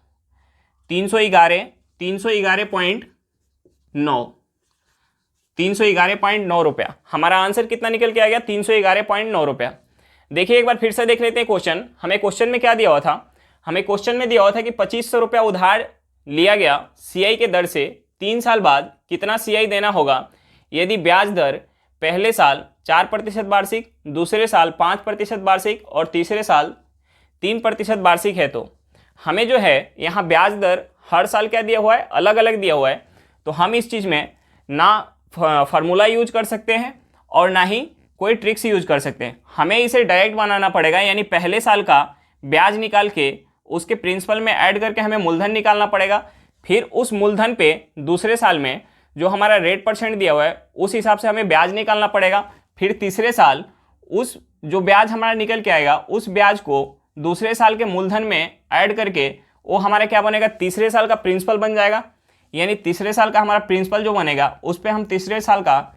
Speaker 1: 311.9 रुपया। हमारा आंसर कितना निकल के आ गया 311.9 रुपया। देखिए एक बार फिर से देख लेते हैं क्वेश्चन। हमें क्वेश्चन में क्या दिया हुआ था, हमें क्वेश्चन में दिया हुआ था कि 2500 रुपया उधार लिया गया सीआई के दर से 3 साल बाद कितना सीआई देना होगा यदि ब्याज दर पहले साल 4% वार्षिक, दूसरे साल 5% वार्षिक और तीसरे साल 3% वार्षिक है। तो हमें जो है यहाँ ब्याज दर हर साल क्या दिया हुआ है, अलग अलग दिया हुआ है, तो हम इस चीज़ में ना फार्मूला यूज कर सकते हैं और ना ही कोई ट्रिक्स यूज कर सकते हैं। हमें इसे डायरेक्ट बनाना पड़ेगा, यानी पहले साल का ब्याज निकाल के उसके प्रिंसिपल में ऐड करके हमें मूलधन निकालना पड़ेगा, फिर उस मूलधन पे दूसरे साल में जो हमारा रेट परसेंट दिया हुआ है उस हिसाब से हमें ब्याज निकालना पड़ेगा, फिर तीसरे साल उस जो ब्याज हमारा निकल के आएगा उस ब्याज को दूसरे साल के मूलधन में ऐड करके वो हमारा क्या बनेगा, तीसरे साल का प्रिंसिपल बन जाएगा। यानी तीसरे साल का हमारा प्रिंसिपल जो बनेगा उस पर हम तीसरे साल का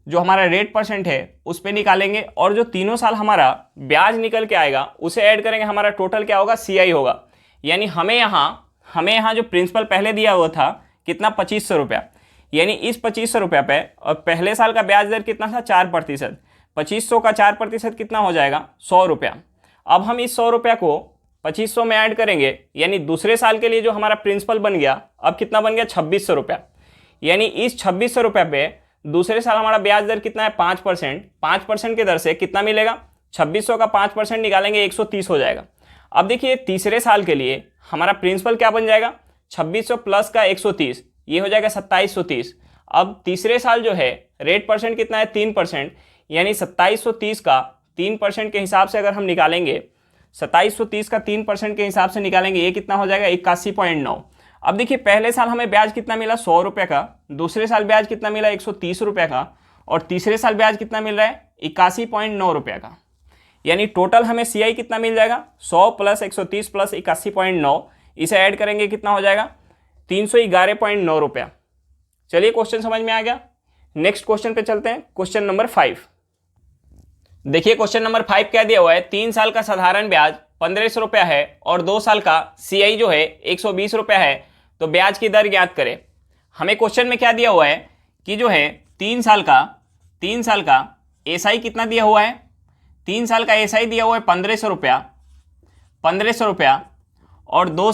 Speaker 1: जो हमारा रेट परसेंट है उस पर निकालेंगे, और जो तीनों साल हमारा ब्याज निकल के आएगा उसे ऐड करेंगे, हमारा टोटल क्या होगा, CI होगा। यानी हमें यहाँ जो प्रिंसिपल पहले दिया हुआ था कितना, 2500 रुपया। यानी इस 2500 रुपया पे और पहले साल का ब्याज दर कितना था, 4%। 2500 का 4% कितना हो जाएगा, 100 रुपया। अब हम इस 100 रुपया को 2500 में ऐड करेंगे, यानी दूसरे साल के लिए जो हमारा प्रिंसिपल बन गया अब कितना बन गया, 2600 रुपया। यानी इस 2600 रुपया पे दूसरे साल हमारा ब्याज दर कितना है, 5%। 5% के दर से कितना मिलेगा, 2600 का 5% निकालेंगे 130 हो जाएगा। अब देखिए तीसरे साल के लिए हमारा प्रिंसिपल क्या बन जाएगा, 2600 प्लस का 130, ये हो जाएगा 2730। अब तीसरे साल जो है रेट परसेंट कितना है, 3%। यानी 2730 का 3% के हिसाब से अगर हम निकालेंगे, 2730 का 3% के हिसाब से निकालेंगे, ये कितना हो जाएगा, 81.9। अब देखिए पहले साल हमें ब्याज कितना मिला, 100 रुपये का, दूसरे साल ब्याज कितना मिला, 130 रुपये का, और तीसरे साल ब्याज कितना मिल रहा है, 81.9 रुपये का। यानी टोटल हमें CI कितना मिल जाएगा, 100 प्लस 130 प्लस 81.9, इसे ऐड करेंगे कितना हो जाएगा, 311.9 रुपया। चलिए क्वेश्चन समझ में आ गया। नेक्स्ट क्वेश्चन पे चलते हैं, क्वेश्चन नंबर 5। देखिए क्वेश्चन नंबर 5 क्या दिया हुआ है, 3 साल का साधारण ब्याज 1500 रुपया है और 2 साल का CI जो है 120 रुपया है, तो ब्याज की दर ज्ञात करें। हमें क्वेश्चन में क्या दिया हुआ है कि जो है 3 साल का SI कितना दिया हुआ है, 3 साल का SI दिया हुआ है 1500 रुपया, और 2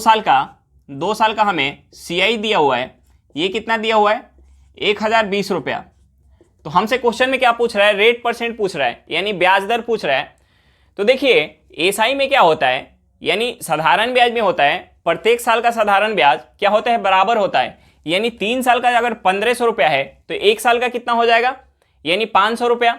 Speaker 1: साल का हमें CI दिया हुआ है, ये कितना दिया हुआ है, 1020 रुपया। तो हमसे क्वेश्चन में क्या पूछ रहा है, रेट परसेंट पूछ रहा है, यानी ब्याज दर पूछ रहा है। तो देखिए SI में क्या होता है, यानी साधारण ब्याज में होता है प्रत्येक साल का साधारण ब्याज क्या होता है, बराबर होता है। यानी 3 साल का अगर 1500 रुपया है तो 1 साल का कितना हो जाएगा, यानी 500 रुपया।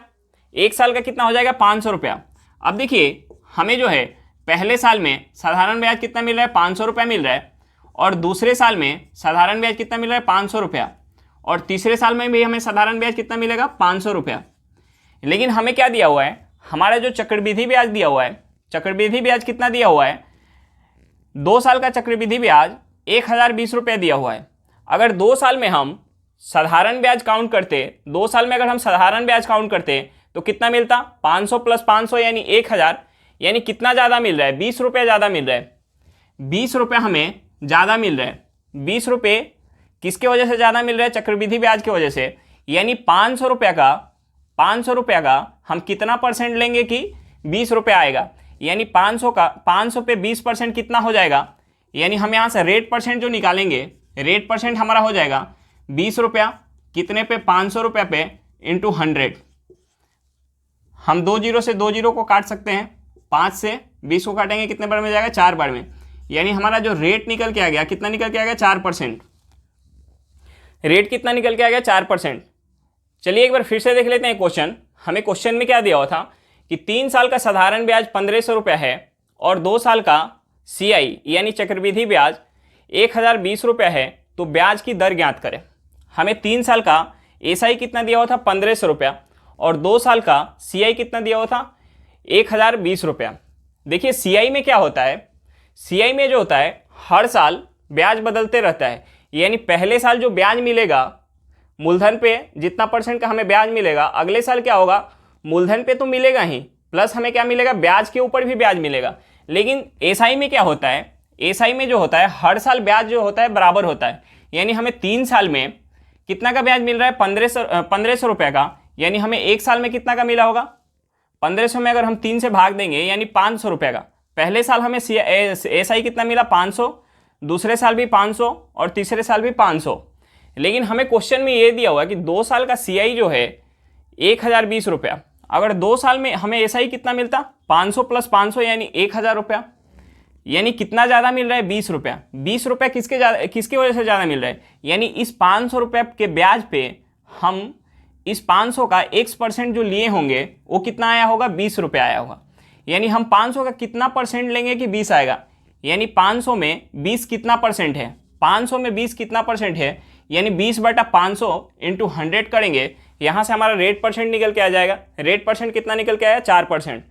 Speaker 1: 1 साल का कितना हो जाएगा, 500 रुपया। अब देखिए हमें जो है पहले साल में साधारण ब्याज कितना मिल रहा है, 500 रुपया मिल रहा है, और दूसरे साल में साधारण ब्याज कितना मिल रहा है, 500 रुपया, और तीसरे साल में भी हमें साधारण ब्याज कितना मिलेगा, 500 रुपया। लेकिन हमें क्या दिया हुआ है, हमारा जो चक्रवृद्धि ब्याज दिया हुआ है, चक्रवृद्धि ब्याज कितना दिया हुआ है, 2 साल का चक्रवृद्धि ब्याज 1020 रुपया दिया हुआ है। अगर 2 साल में हम साधारण ब्याज काउंट करते, 2 साल में अगर हम साधारण ब्याज काउंट करते तो कितना मिलता, 500 प्लस 500 यानी 1000। यानी कितना ज़्यादा मिल रहा है, 20 रुपये ज़्यादा मिल रहा है। 20 रुपये हमें ज़्यादा मिल रहा है। 20 रुपये किसके वजह से ज़्यादा मिल रहा है, चक्रवृद्धि ब्याज की वजह से। यानी 500 रुपया का हम कितना परसेंट लेंगे कि 20 रुपये आएगा। यानी 500 पे 20% कितना हो जाएगा, यानी हम यहाँ से रेट परसेंट जो निकालेंगे, रेट परसेंट हमारा हो जाएगा 20 रुपया कितने पे, 500 रुपया पे इंटू 100। हम 2 जीरो से 2 जीरो को काट सकते हैं, 5 से 20 को काटेंगे कितने बार में जाएगा, 4 बार में। यानी हमारा जो रेट निकल के आ गया, कितना निकल के आ गया, 4%। रेट कितना निकल के आ गया, 4%। चलिए एक बार फिर से देख लेते हैं क्वेश्चन। हमें क्वेश्चन में क्या दिया हुआ था कि 3 साल का साधारण ब्याज 1500 रुपया है और 2 साल का CI यानी चक्रवृद्धि ब्याज 1020 रुपया है, तो ब्याज की दर ज्ञात करें। हमें 3 साल का SI कितना दिया हुआ था, 1500 रुपया, और 2 साल का CI कितना दिया हुआ था, 1020 रुपया। देखिए CI में क्या होता है, CI में जो होता है हर साल ब्याज बदलते रहता है। यानी पहले साल जो ब्याज मिलेगा मूलधन पे, जितना परसेंट का हमें ब्याज मिलेगा, अगले साल क्या होगा, मूलधन पे तो मिलेगा ही, प्लस हमें क्या मिलेगा, ब्याज के ऊपर भी ब्याज मिलेगा। लेकिन SI में क्या होता है, SI में जो होता है हर साल ब्याज जो होता है बराबर होता है। यानी हमें 3 साल में कितना का ब्याज मिल रहा है, 1500 रुपये का। यानी हमें 1 साल में कितना का मिला होगा, 1500 में अगर हम 3 से भाग देंगे यानी 500 रुपये का। पहले साल हमें SI कितना मिला, 500, दूसरे साल भी 500 और तीसरे साल भी 500। लेकिन हमें क्वेश्चन में ये दिया हुआ है कि 2 साल का CI जो है 1020 रुपया। अगर 2 साल में हमें SI कितना मिलता, 500 प्लस 500 यानी 1000 रुपया। यानी कितना ज़्यादा मिल रहा है, 20 रुपया। 20 रुपया किसकी वजह से ज़्यादा मिल रहा है, यानी इस 500 रुपये के ब्याज पे हम इस 500 का x% जो लिए होंगे वो कितना आया होगा, 20 रुपये आया होगा। यानी हम 500 का कितना परसेंट लेंगे कि 20 आएगा। यानी 500 में 20 कितना परसेंट है, 500 में 20 कितना परसेंट है, यानी 20/500 इंटू 100 करेंगे, यहाँ से हमारा रेट परसेंट निकल के आ जाएगा। रेट परसेंट कितना निकल के आया, 4%।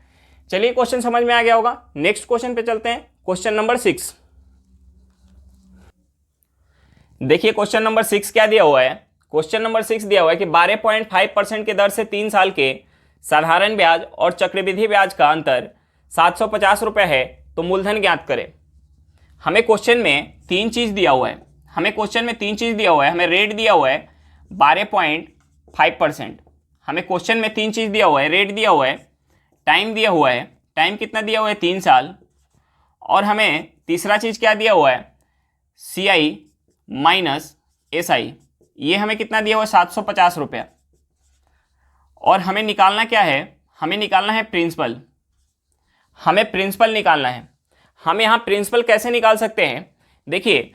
Speaker 1: चलिए क्वेश्चन समझ में आ गया होगा। नेक्स्ट क्वेश्चन पे चलते हैं, क्वेश्चन नंबर 6। देखिए क्वेश्चन नंबर 6 क्या दिया हुआ है। क्वेश्चन नंबर 6 दिया हुआ है कि 12.5% के दर से 3 साल के साधारण ब्याज और चक्रवृद्धि ब्याज का अंतर 750 रुपये है, तो मूलधन ज्ञात करें। हमें क्वेश्चन में तीन चीज दिया हुआ है, हमें रेट दिया हुआ है 12.5%, हमें क्वेश्चन में तीन चीज दिया हुआ है, रेट दिया हुआ है, टाइम दिया हुआ है, टाइम कितना दिया हुआ है 3 साल, और हमें तीसरा चीज क्या दिया हुआ है CI माइनस SI, ये हमें कितना दिया हुआ है 750 रुपया। और हमें निकालना क्या है, हमें निकालना है प्रिंसिपल, हमें प्रिंसिपल निकालना है। हम यहाँ प्रिंसिपल कैसे निकाल सकते हैं, देखिए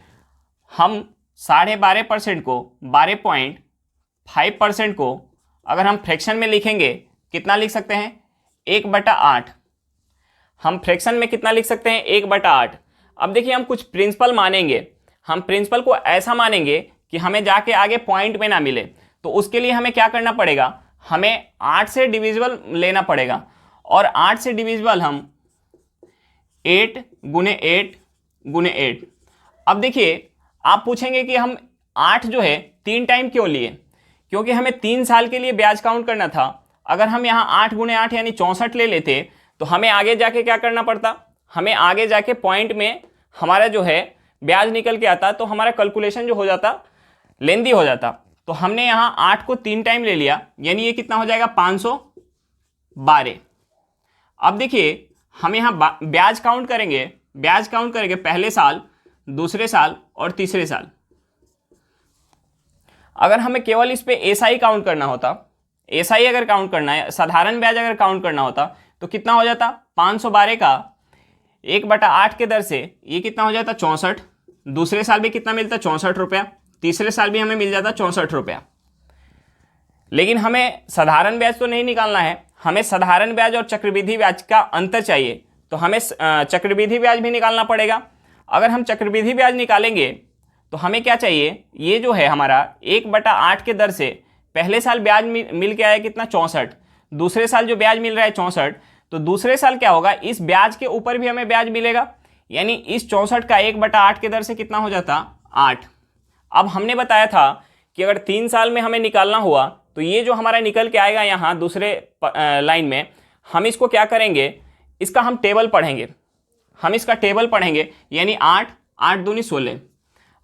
Speaker 1: हम 12.5% को 12.5% को अगर हम फ्रैक्शन में लिखेंगे कितना लिख सकते हैं 1/8। हम फ्रैक्शन में कितना लिख सकते हैं 1/8। अब देखिए हम कुछ प्रिंसिपल मानेंगे, हम प्रिंसिपल को ऐसा मानेंगे कि हमें जाके आगे पॉइंट में ना मिले, तो उसके लिए हमें क्या करना पड़ेगा, हमें 8 से डिविजिबल लेना पड़ेगा। और 8 से डिविजिबल हम 8 × 8 × 8। अब देखिए आप पूछेंगे कि हम 8 जो है 3 टाइम क्यों लिए, क्योंकि हमें 3 साल के लिए ब्याज काउंट करना था। अगर हम यहाँ 8 × 8 यानी 64 ले लेते तो हमें आगे जाके क्या करना पड़ता, हमें आगे जाके पॉइंट में हमारा जो है ब्याज निकल के आता, तो हमारा कैलकुलेशन जो हो जाता लेंदी हो जाता। तो हमने यहाँ 8 को 3 टाइम ले लिया, यानी ये कितना हो जाएगा 512। अब देखिए हम यहाँ ब्याज काउंट करेंगे, पहले साल, दूसरे साल और तीसरे साल। अगर हमें केवल इस पे SI काउंट करना होता, SI अगर काउंट करना है, साधारण ब्याज अगर काउंट करना होता, तो कितना हो जाता 512 का 1/8 के दर से ये कितना हो जाता 64। दूसरे साल भी कितना मिलता 64 रुपया, तीसरे साल भी हमें मिल जाता 64 रुपया। लेकिन हमें साधारण ब्याज तो नहीं निकालना है, हमें साधारण ब्याज और चक्रवृद्धि ब्याज का अंतर चाहिए, तो हमें चक्रवृद्धि ब्याज भी निकालना पड़ेगा। अगर हम चक्रवृद्धि ब्याज निकालेंगे तो हमें क्या चाहिए, ये जो है हमारा 1/8 के दर से पहले साल ब्याज मिल के आया कितना 64, दूसरे साल जो ब्याज मिल रहा है 64, तो दूसरे साल क्या होगा इस ब्याज के ऊपर भी हमें ब्याज मिलेगा, यानी इस 64 का 1/8 के दर से कितना हो जाता 8। अब हमने बताया था कि अगर 3 साल में हमें निकालना हुआ तो ये जो हमारा निकल के आएगा यहाँ दूसरे लाइन में, हम इसको क्या करेंगे, इसका हम टेबल पढ़ेंगे, यानी 8 8 दूनी 16।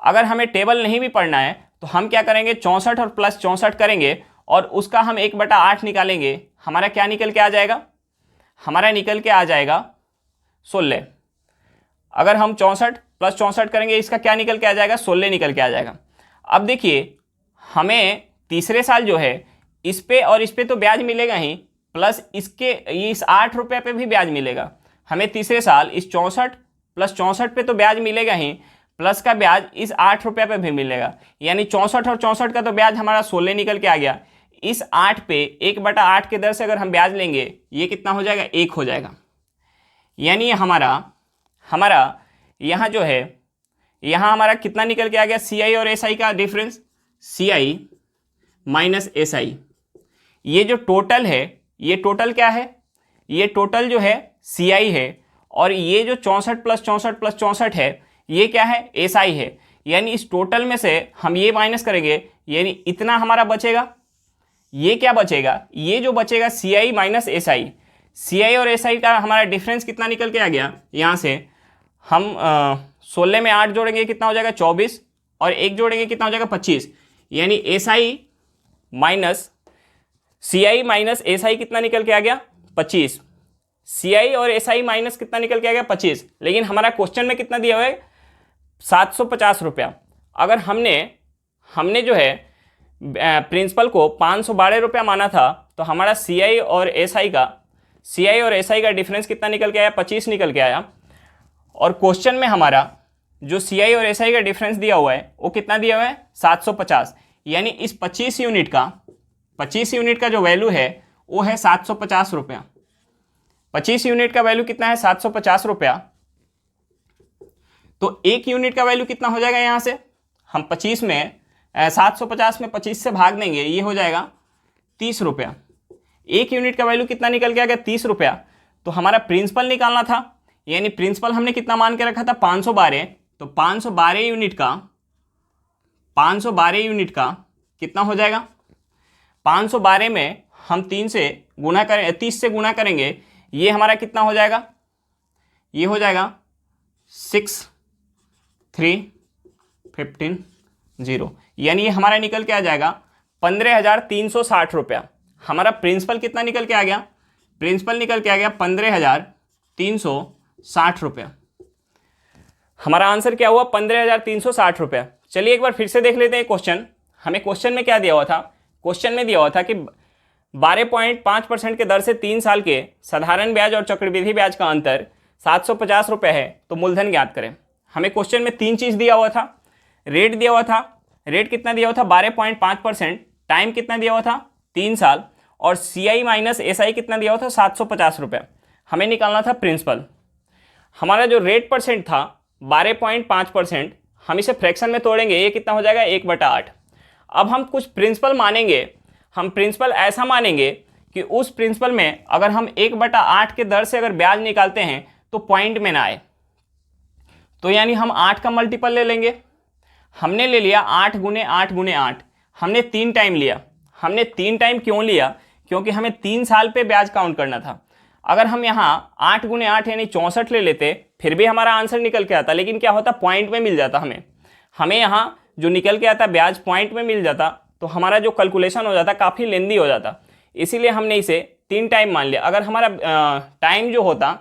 Speaker 1: अगर हमें टेबल नहीं भी पढ़ना है तो हम क्या करेंगे 64 और प्लस 64 करेंगे और उसका हम 1/8 निकालेंगे, हमारा क्या निकल के आ जाएगा, हमारा निकल के आ जाएगा 16। अगर हम 64 प्लस 64 करेंगे इसका क्या निकल के आ जाएगा 16 निकल के आ जाएगा। अब देखिए हमें तीसरे साल जो है इस पे और इस पे तो ब्याज मिलेगा ही, प्लस इसके इस 8 रुपये पे भी ब्याज मिलेगा। हमें तीसरे साल इस 64 प्लस 64 पे तो ब्याज मिलेगा ही, प्लस का ब्याज इस 8 रुपये पे भी मिलेगा, यानी 64 और 64 का तो ब्याज हमारा 16 निकल के आ गया। इस 8 पे 1/8 के दर से अगर हम ब्याज लेंगे ये कितना हो जाएगा 1 हो जाएगा, यानी हमारा यहाँ जो है यहाँ हमारा कितना निकल के आ गया CI और SI का डिफरेंस, CI माइनस SI। ये जो टोटल है ये टोटल क्या है, ये टोटल जो है CI है, और ये जो 64 प्लस 64 प्लस 64 है ये क्या है SI है, यानी इस टोटल में से हम ये माइनस करेंगे, यानी इतना हमारा बचेगा। ये क्या बचेगा, ये जो बचेगा CI माइनस SI, CI और SI का हमारा डिफरेंस कितना निकल के आ गया, यहाँ से हम 16 में 8 जोड़ेंगे कितना हो जाएगा 24, और 1 जोड़ेंगे कितना हो जाएगा 25, यानी SI minus CI minus SI कितना निकल के आ गया 25। CI और SI माइनस कितना निकल के आ गया 25, लेकिन हमारा क्वेश्चन में कितना दिया हुआ है 750 रुपया। अगर हमने जो है प्रिंसिपल को 512 रुपया माना था, तो हमारा CI और SI का डिफरेंस कितना निकल के आया 25 निकल के आया। और क्वेश्चन में हमारा जो CI और SI का डिफरेंस दिया हुआ है वो कितना दिया हुआ है 750, यानी इस 25 यूनिट का जो वैल्यू है वो है 750 रुपया। 25 यूनिट का वैल्यू कितना है 750 रुपया, तो 1 यूनिट का वैल्यू कितना हो जाएगा, यहाँ से हम 25 में 750 में 25 से भाग देंगे, ये हो जाएगा 30 रुपया। 1 यूनिट का वैल्यू कितना निकल के आ गया 30 रुपया, तो हमारा प्रिंसिपल निकालना था, यानी प्रिंसिपल हमने कितना मान के रखा था 512, तो 512 यूनिट का कितना हो जाएगा, 512 में हम 30 से गुना करेंगे, ये हमारा कितना हो जाएगा, ये हो जाएगा 6,315 यानी ये हमारा निकल के आ जाएगा 15,360 रुपया। हमारा प्रिंसिपल कितना निकल के आ गया, प्रिंसिपल निकल के आ गया 15,360 रुपया। हमारा आंसर क्या हुआ 15,360 रुपया। चलिए एक बार फिर से देख लेते हैं क्वेश्चन। हमें क्वेश्चन में क्या दिया हुआ था, क्वेश्चन में दिया हुआ था कि 12.5% के दर से 3 साल के साधारण ब्याज और चक्रवृद्धि ब्याज का अंतर 750 रुपये है, तो मूलधन ज्ञात करें। हमें क्वेश्चन में 3 चीज़ दिया हुआ था, रेट दिया हुआ था, रेट कितना दिया हुआ था 12.5%, टाइम कितना दिया हुआ था 3 साल, और CI माइनस SI कितना दिया हुआ था 750 रुपये। हमें निकालना था प्रिंसिपल। हमारा जो रेट परसेंट था 12.5%, हम इसे फ्रैक्शन में तोड़ेंगे, ये कितना हो जाएगा 1/8। अब हम कुछ प्रिंसिपल मानेंगे, हम प्रिंसिपल ऐसा मानेंगे कि उस प्रिंसिपल में अगर हम 1/8 के दर से अगर ब्याज निकालते हैं तो पॉइंट में ना आए, तो यानी हम 8 का मल्टीपल ले लेंगे। हमने ले लिया 8 गुने 8 गुने 8, हमने 3 टाइम लिया। हमने 3 टाइम क्यों लिया, क्योंकि हमें 3 साल पे ब्याज काउंट करना था। अगर हम यहाँ 8 गुने 8 यानी 64 ले लेते फिर भी हमारा आंसर निकल के आता, लेकिन क्या होता पॉइंट में मिल जाता। हमें यहाँ जो निकल के आता ब्याज पॉइंट में मिल जाता, तो हमारा जो कैलकुलेशन हो जाता काफ़ी लेंदी हो जाता। इसीलिए हमने इसे 3 टाइम मान लिया। अगर हमारा टाइम जो होता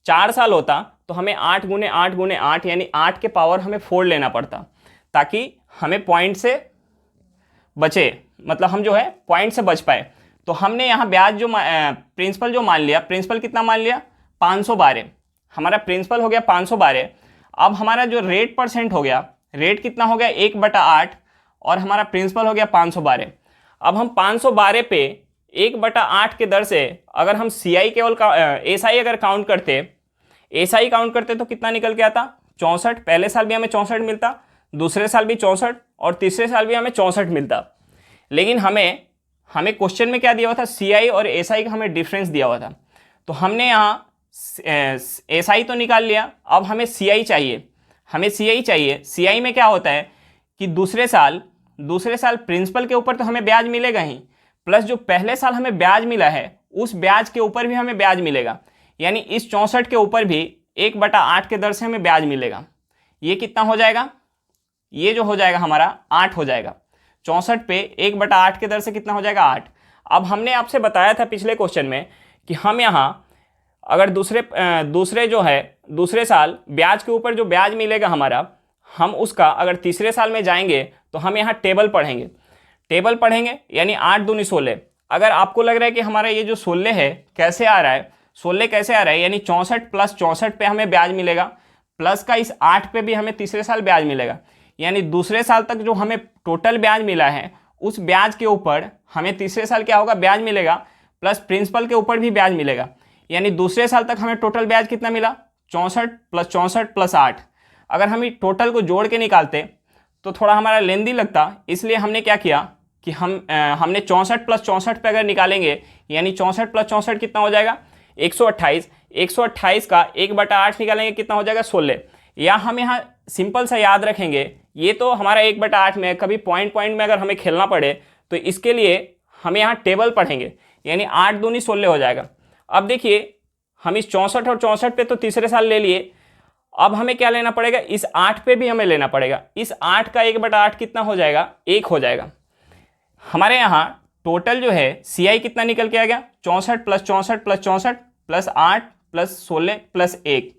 Speaker 1: 4 साल होता तो हमें 8 गुने 8 गुने 8 यानी 8 के पावर हमें 4 लेना पड़ता, ताकि हमें पॉइंट से बचे, मतलब हम जो है पॉइंट से बच पाए। तो हमने यहाँ ब्याज जो प्रिंसिपल जो मान लिया, प्रिंसिपल कितना मान लिया 512, हमारा प्रिंसिपल हो गया 512। अब हमारा जो रेट परसेंट हो गया, रेट कितना हो गया 1/8 और हमारा प्रिंसिपल हो गया 512। अब हम 512 पे 1/8 के दर से अगर हम CI केवल SI अगर काउंट करते तो कितना निकल के आता 64। पहले साल भी हमें 64 मिलता, दूसरे साल भी 64 और तीसरे साल भी हमें 64 मिलता। लेकिन हमें क्वेश्चन में क्या दिया हुआ था, CI और SI का हमें डिफरेंस दिया हुआ था। तो हमने यहाँ SI तो निकाल लिया, अब हमें CI चाहिए। CI में क्या होता है कि दूसरे साल प्रिंसिपल के ऊपर तो हमें ब्याज मिलेगा ही, प्लस जो पहले साल हमें ब्याज मिला है उस ब्याज के ऊपर भी हमें ब्याज मिलेगा, यानी इस 64 के ऊपर भी 1/8 के दर से हमें ब्याज मिलेगा। ये कितना हो जाएगा, ये जो हो जाएगा हमारा 8 हो जाएगा। 64 पे 1/8 के दर से कितना हो जाएगा 8। अब हमने आपसे बताया था पिछले क्वेश्चन में कि हम यहाँ अगर दूसरे साल ब्याज के ऊपर जो ब्याज मिलेगा हमारा, हम उसका अगर तीसरे साल में जाएंगे तो हम यहाँ टेबल पढ़ेंगे यानी 8 दूनी 16। अगर आपको लग रहा है कि हमारा ये जो 16 है कैसे आ रहा है, यानी 64 प्लस 64 पे हमें ब्याज मिलेगा, प्लस का इस 8 पे भी हमें तीसरे साल ब्याज मिलेगा, यानी दूसरे साल तक जो हमें टोटल ब्याज मिला है उस ब्याज के ऊपर हमें तीसरे साल क्या होगा ब्याज मिलेगा, प्लस प्रिंसिपल के ऊपर भी ब्याज मिलेगा। यानी दूसरे साल तक हमें टोटल ब्याज कितना मिला 64 प्लस 64 प्लस 8। अगर हम टोटल को जोड़ के निकालते तो थोड़ा हमारा लेंदी लगता, इसलिए हमने क्या किया कि हमने 64 प्लस 64 पे अगर निकालेंगे, यानी 64 प्लस 64 कितना हो जाएगा 128। 128 का 1/8 निकालेंगे कितना हो जाएगा 16। या हम यहाँ सिंपल सा याद रखेंगे, ये तो हमारा 1/8 में, कभी पॉइंट में अगर हमें खेलना पड़े तो इसके लिए हम यहाँ टेबल पढ़ेंगे, यानी 8 दूनी 16 हो जाएगा। अब देखिए हम इस 64 और 64 पे तो तीसरे साल ले लिए, अब हमें क्या लेना पड़ेगा, इस 8 पे भी हमें लेना पड़ेगा। इस 8 का 1/8 कितना हो जाएगा 1 हो जाएगा। हमारे यहाँ टोटल जो है CI कितना निकल के आ गया 64 plus 64 plus 64 plus 8 plus 16 plus 1,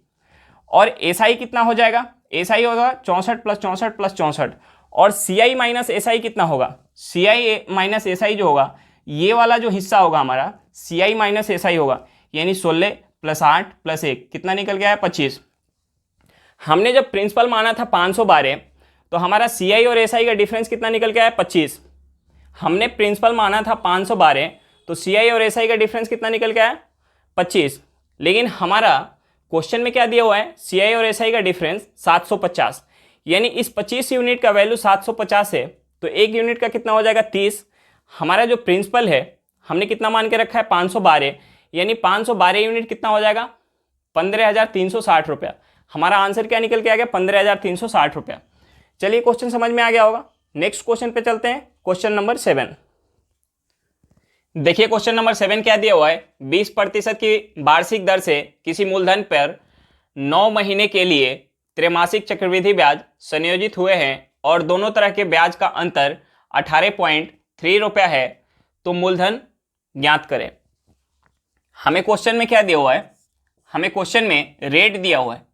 Speaker 1: और SI कितना हो जाएगा, SI होगा 64 प्लस 64 प्लस 64, और CI माइनस SI कितना होगा, CI माइनस SI जो होगा ये वाला जो हिस्सा होगा हमारा CI माइनस SI होगा, यानी 16 प्लस 8 प्लस 1 कितना निकल गया है 25। हमने जब प्रिंसिपल माना था 512 तो हमारा CI और SI का डिफरेंस कितना निकल के आया 25। हमने प्रिंसिपल माना था 512 तो CI और SI का डिफरेंस कितना निकल के आया 25। लेकिन हमारा क्वेश्चन में क्या दिया हुआ है, CI और SI का डिफरेंस 750, यानी इस 25 यूनिट का वैल्यू 750 है तो 1 यूनिट का कितना हो जाएगा 30। हमारा जो प्रिंसिपल है हमने कितना मान के रखा है 512, यानी 512 यूनिट कितना हो जाएगा? 15,360 रुपया। हमारा आंसर क्या निकल के आ गया? 15,360 रुपया। चलिए क्वेश्चन समझ में आ गया होगा। नेक्स्ट क्वेश्चन पे चलते हैं, क्वेश्चन नंबर 7। देखिए क्वेश्चन नंबर 7 क्या दिया हुआ है? 20% की वार्षिक दर से किसी मूलधन पर 9 महीने के लिए त्रैमासिक चक्रवृद्धि ब्याज संयोजित हुए हैं और दोनों तरह के ब्याज का अंतर 18.3 रुपया है, तो मूलधन ज्ञात करें। हमें क्वेश्चन में क्या दिया हुआ है? हमें क्वेश्चन में रेट दिया हुआ है।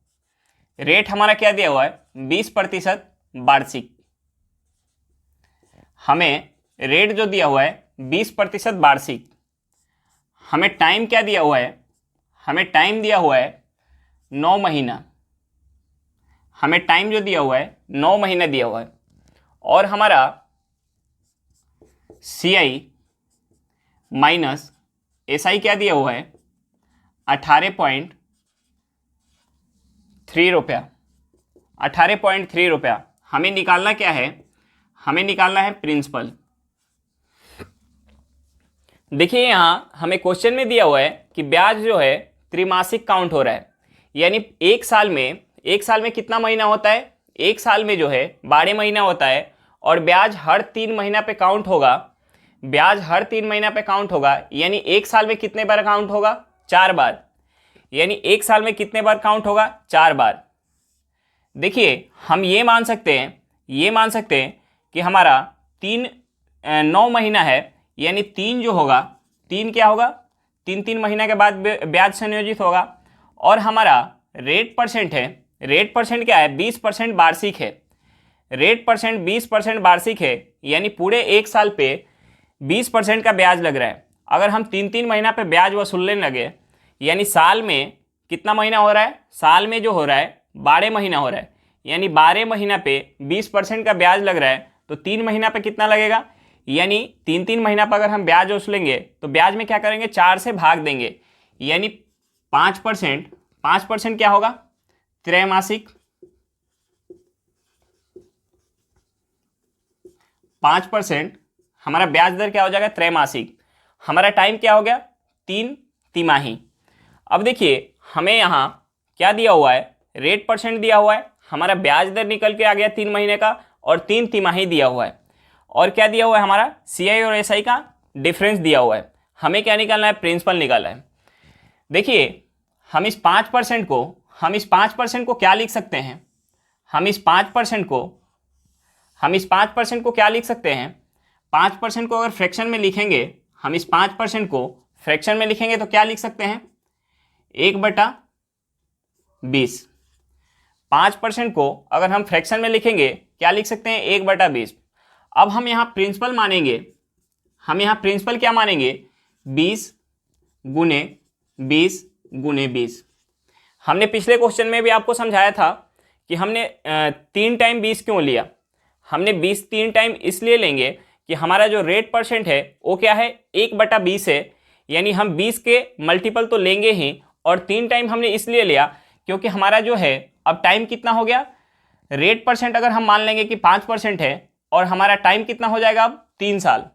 Speaker 1: रेट हमारा क्या दिया हुआ है? 20% वार्षिक। हमें रेट जो दिया हुआ है 20% वार्षिक। हमें टाइम क्या दिया हुआ है? हमें टाइम दिया हुआ है 9 महीना। हमें टाइम जो दिया हुआ है 9 महीना दिया हुआ है। और हमारा CI माइनस SI क्या दिया हुआ है? 18.3 रुपया। 18.3 रुपया। हमें निकालना क्या है? हमें निकालना है प्रिंसिपल। देखिए यहाँ हमें क्वेश्चन में दिया हुआ है कि ब्याज जो है त्रिमासिक काउंट हो रहा है, यानी एक साल में कितना महीना होता है? एक साल में जो है 12 महीना होता है और ब्याज हर 3 महीना पे काउंट होगा। ब्याज हर 3 महीना पे काउंट होगा, यानी एक साल में कितने बार काउंट होगा? 4 बार। यानी एक साल में कितने बार काउंट होगा? 4 बार। देखिए हम ये मान सकते हैं कि हमारा 9 महीना है, यानी 3 जो होगा, 3 क्या होगा? 3 महीना के बाद ब्याज संयोजित होगा। और हमारा रेट परसेंट है, रेट परसेंट क्या है? 20% वार्षिक है। रेट परसेंट 20% वार्षिक है, यानी पूरे एक साल पे 20% का ब्याज लग रहा है। अगर हम 3 महीना पे ब्याज वसूलने लगे, यानी साल में कितना महीना हो रहा है? साल में जो हो रहा है 12 महीना हो रहा है, यानी 12 महीना पे 20% का ब्याज लग रहा है, तो 3 महीना पे कितना लगेगा? यानी 3 महीना पर अगर हम ब्याज वसूलेंगे तो ब्याज में क्या करेंगे? 4 से भाग देंगे, यानी 5% क्या होगा? त्रैमासिक। 5% हमारा ब्याज दर क्या हो जाएगा? त्रैमासिक। हमारा टाइम क्या हो गया? 3 तिमाही। अब देखिए हमें यहाँ क्या दिया हुआ है? रेट परसेंट दिया हुआ है, हमारा ब्याज दर निकल के आ गया 3 महीने का, और 3 तिमाही दिया हुआ है। और क्या दिया हुआ है? हमारा CI और SI का डिफरेंस दिया हुआ है। हमें क्या निकालना है? प्रिंसिपल निकालना है। देखिए हम इस 5% को क्या लिख सकते हैं? हम इस 5% को क्या लिख सकते हैं? 5% को अगर फ्रैक्शन में लिखेंगे, हम इस 5% को फ्रैक्शन में लिखेंगे तो क्या लिख सकते हैं? 1/20। 5% को अगर हम फ्रैक्शन में लिखेंगे क्या लिख सकते हैं? 1/20। अब हम यहाँ प्रिंसिपल मानेंगे, हम यहाँ प्रिंसिपल क्या मानेंगे? 20 गुने 20। हमने पिछले क्वेश्चन में भी आपको समझाया था कि हमने 3 टाइम 20 क्यों लिया। हमने 20 3 टाइम इसलिए लेंगे कि हमारा जो रेट परसेंट है वो क्या है? 1/20 है, यानी हम 20 के मल्टीपल तो लेंगे ही। और 3 टाइम हमने इसलिए लिया क्योंकि हमारा जो है अब टाइम कितना हो गया? रेट परसेंट अगर हम मान लेंगे कि 5% है और हमारा टाइम कितना हो जाएगा? अब 3 साल।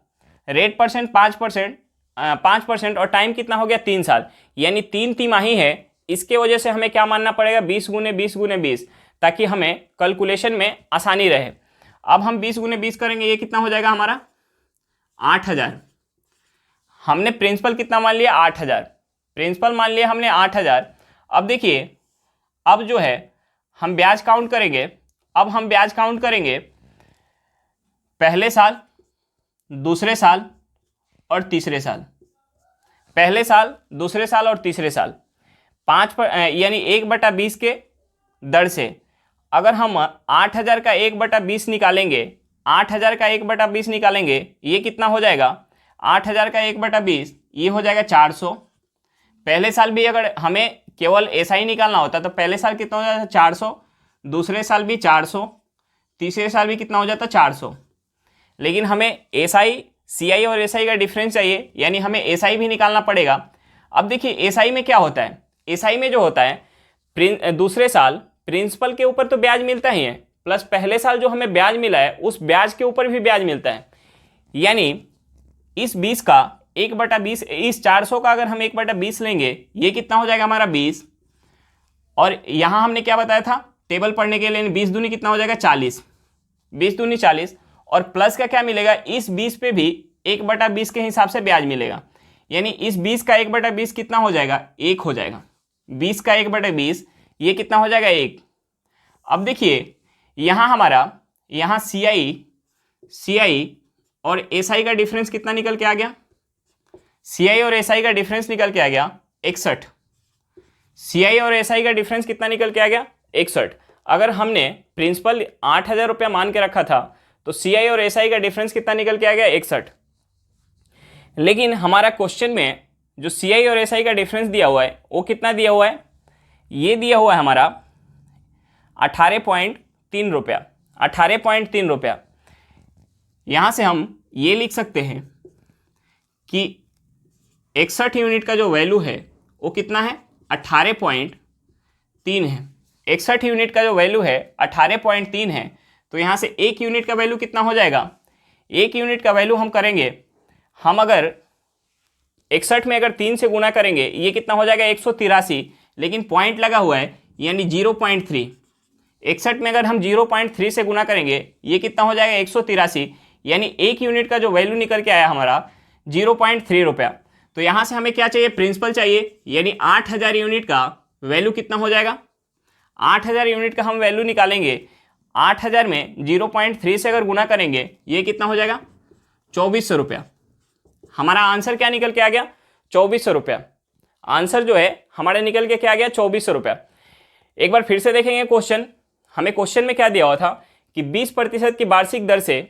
Speaker 1: रेट परसेंट 5% और टाइम कितना हो गया? 3 साल, यानी 3 तिमाही है। इसके वजह से हमें क्या मानना पड़ेगा? 20 गुने 20, ताकि हमें कैलकुलेशन में आसानी रहे। अब हम 20 गुने 20 करेंगे, ये कितना हो जाएगा हमारा? 8000। हमने प्रिंसिपल कितना मान लिया? 8000। प्रिंसिपल मान लिया हमने 8000। अब देखिए अब जो है हम ब्याज काउंट करेंगे। अब हम ब्याज काउंट करेंगे पहले साल, दूसरे साल और तीसरे साल। पहले साल, दूसरे साल और तीसरे साल। 5 यानी 1/20 के दर से अगर हम 8000 का 1/20 निकालेंगे, 8000 का 1/20 निकालेंगे, ये कितना हो जाएगा? 8000 का 1/20 ये हो जाएगा 400। पहले साल भी अगर हमें केवल SI निकालना होता तो पहले साल कितना हो जाता? 400। दूसरे साल भी 400। तीसरे साल भी कितना हो जाता? 400। लेकिन हमें SI, CI और SI का डिफरेंस चाहिए, यानी हमें SI भी निकालना पड़ेगा। अब देखिए SI में क्या होता है? SI में जो होता है दूसरे साल प्रिंसिपल के ऊपर तो ब्याज मिलता ही है, प्लस पहले साल जो हमें ब्याज मिला है उस ब्याज के ऊपर भी ब्याज मिलता है। यानी इस 20 का 1/20, इस 400 का अगर हम 1/20 लेंगे ये कितना हो जाएगा हमारा 20। और यहाँ हमने क्या बताया था टेबल पढ़ने के लिए, 20 दूनी कितना हो जाएगा 40, 20 दूनी 40। और प्लस का क्या मिलेगा, इस 20 पे भी 1/20 के हिसाब से ब्याज मिलेगा, यानी इस 20 का 1/20 कितना हो जाएगा 1 हो जाएगा। 20 का 1/20 ये कितना हो जाएगा 1। अब देखिए यहाँ हमारा यहाँ CI और SI का डिफरेंस कितना निकल के आ गया, CI और SI का डिफरेंस निकल के आ गया 61। CI और SI का डिफरेंस कितना निकल के आ गया 61। अगर हमने प्रिंसिपल 8,000 रुपया मान के रखा था तो CI और SI का डिफरेंस कितना निकल के आ गया 61। लेकिन हमारा क्वेश्चन में जो CI और SI का डिफरेंस दिया हुआ है वो कितना दिया हुआ है, ये दिया हुआ है हमारा 18.3 रुपया, 18.3 रुपया। यहाँ से हम ये लिख सकते हैं कि 61 यूनिट का जो वैल्यू है वो कितना है 18.3 है। 61 यूनिट का जो वैल्यू है 18.3 है, तो यहाँ से 1 यूनिट का वैल्यू कितना हो जाएगा, 1 यूनिट का वैल्यू हम करेंगे, हम अगर 61 में अगर 3 से गुना करेंगे ये कितना हो जाएगा 183, लेकिन पॉइंट लगा हुआ है यानी 0.3। 61 में अगर हम 0.3 से गुना करेंगे ये कितना हो जाएगा 183, यानी 1 यूनिट का जो वैल्यू निकल के आया हमारा 0.3 रुपया। तो यहाँ से हमें क्या चाहिए, प्रिंसिपल चाहिए, यानी 8,000 यूनिट का वैल्यू कितना हो जाएगा, 8,000 यूनिट का हम वैल्यू निकालेंगे। 8,000 में 0.3 से अगर गुना करेंगे ये कितना हो जाएगा 2400 रुपया। हमारा आंसर क्या निकल के आ गया 2400 रुपया। आंसर जो है हमारा निकल के क्या आ गया 2400 रुपया। एक बार फिर से देखेंगे क्वेश्चन। हमें क्वेश्चन में क्या दिया हुआ था कि 20% की वार्षिक दर से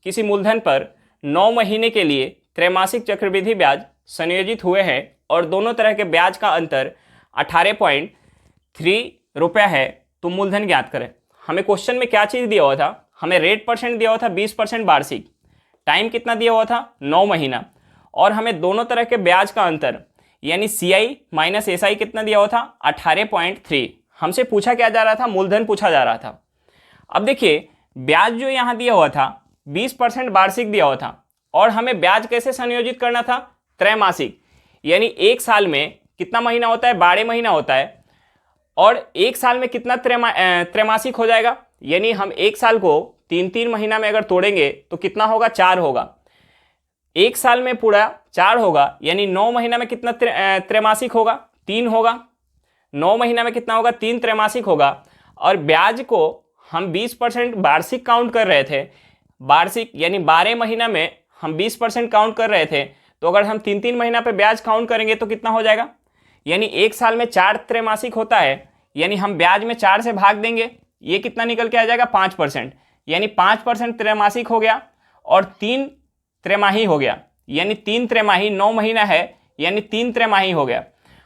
Speaker 1: किसी मूलधन पर 9 महीने के लिए त्रैमासिक चक्रवृद्धि ब्याज संयोजित हुए हैं और दोनों तरह के ब्याज का अंतर 18.3 रुपया है, तो मूलधन ज्ञात करें। हमें क्वेश्चन में क्या चीज़ दिया हुआ था, हमें रेट परसेंट दिया हुआ था 20% वार्षिक, टाइम कितना दिया हुआ था 9 महीना, और हमें दोनों तरह के ब्याज का अंतर यानी CI माइनस SI कितना दिया हुआ था 18.3। हमसे पूछा क्या जा रहा था, मूलधन पूछा जा रहा था। अब देखिए ब्याज जो यहाँ दिया हुआ था 20% वार्षिक दिया हुआ था, और हमें ब्याज कैसे संयोजित करना था, त्रैमासिक, यानी एक साल में कितना महीना होता है 12 महीना होता है, और एक साल में कितना त्रैमासिक हो जाएगा, यानी हम एक साल को 3-3 महीना में अगर तोड़ेंगे तो कितना होगा 4 होगा। एक साल में पूरा 4 होगा, यानी 9 महीना में कितना त्रैमासिक होगा 3 होगा। 9 महीना में कितना होगा 3 त्रैमासिक होगा। और ब्याज को हम 20% वार्षिक काउंट कर रहे थे, वार्षिक यानी 12 महीना में हम 20% काउंट कर रहे थे, तो अगर हम 3-3 महीना पे ब्याज काउंट करेंगे तो कितना हो जाएगा, यानी एक साल में 4 त्रैमासिक होता है, यानी हम ब्याज में 4 से भाग देंगे, ये कितना निकल के आ जाएगा 5%, यानी 5% त्रैमासिक हो गया और 3 त्रैमाही हो गया, यानी 3 त्रैमाही 9 महीना है, यानी 3 त्रैमाही हो गया।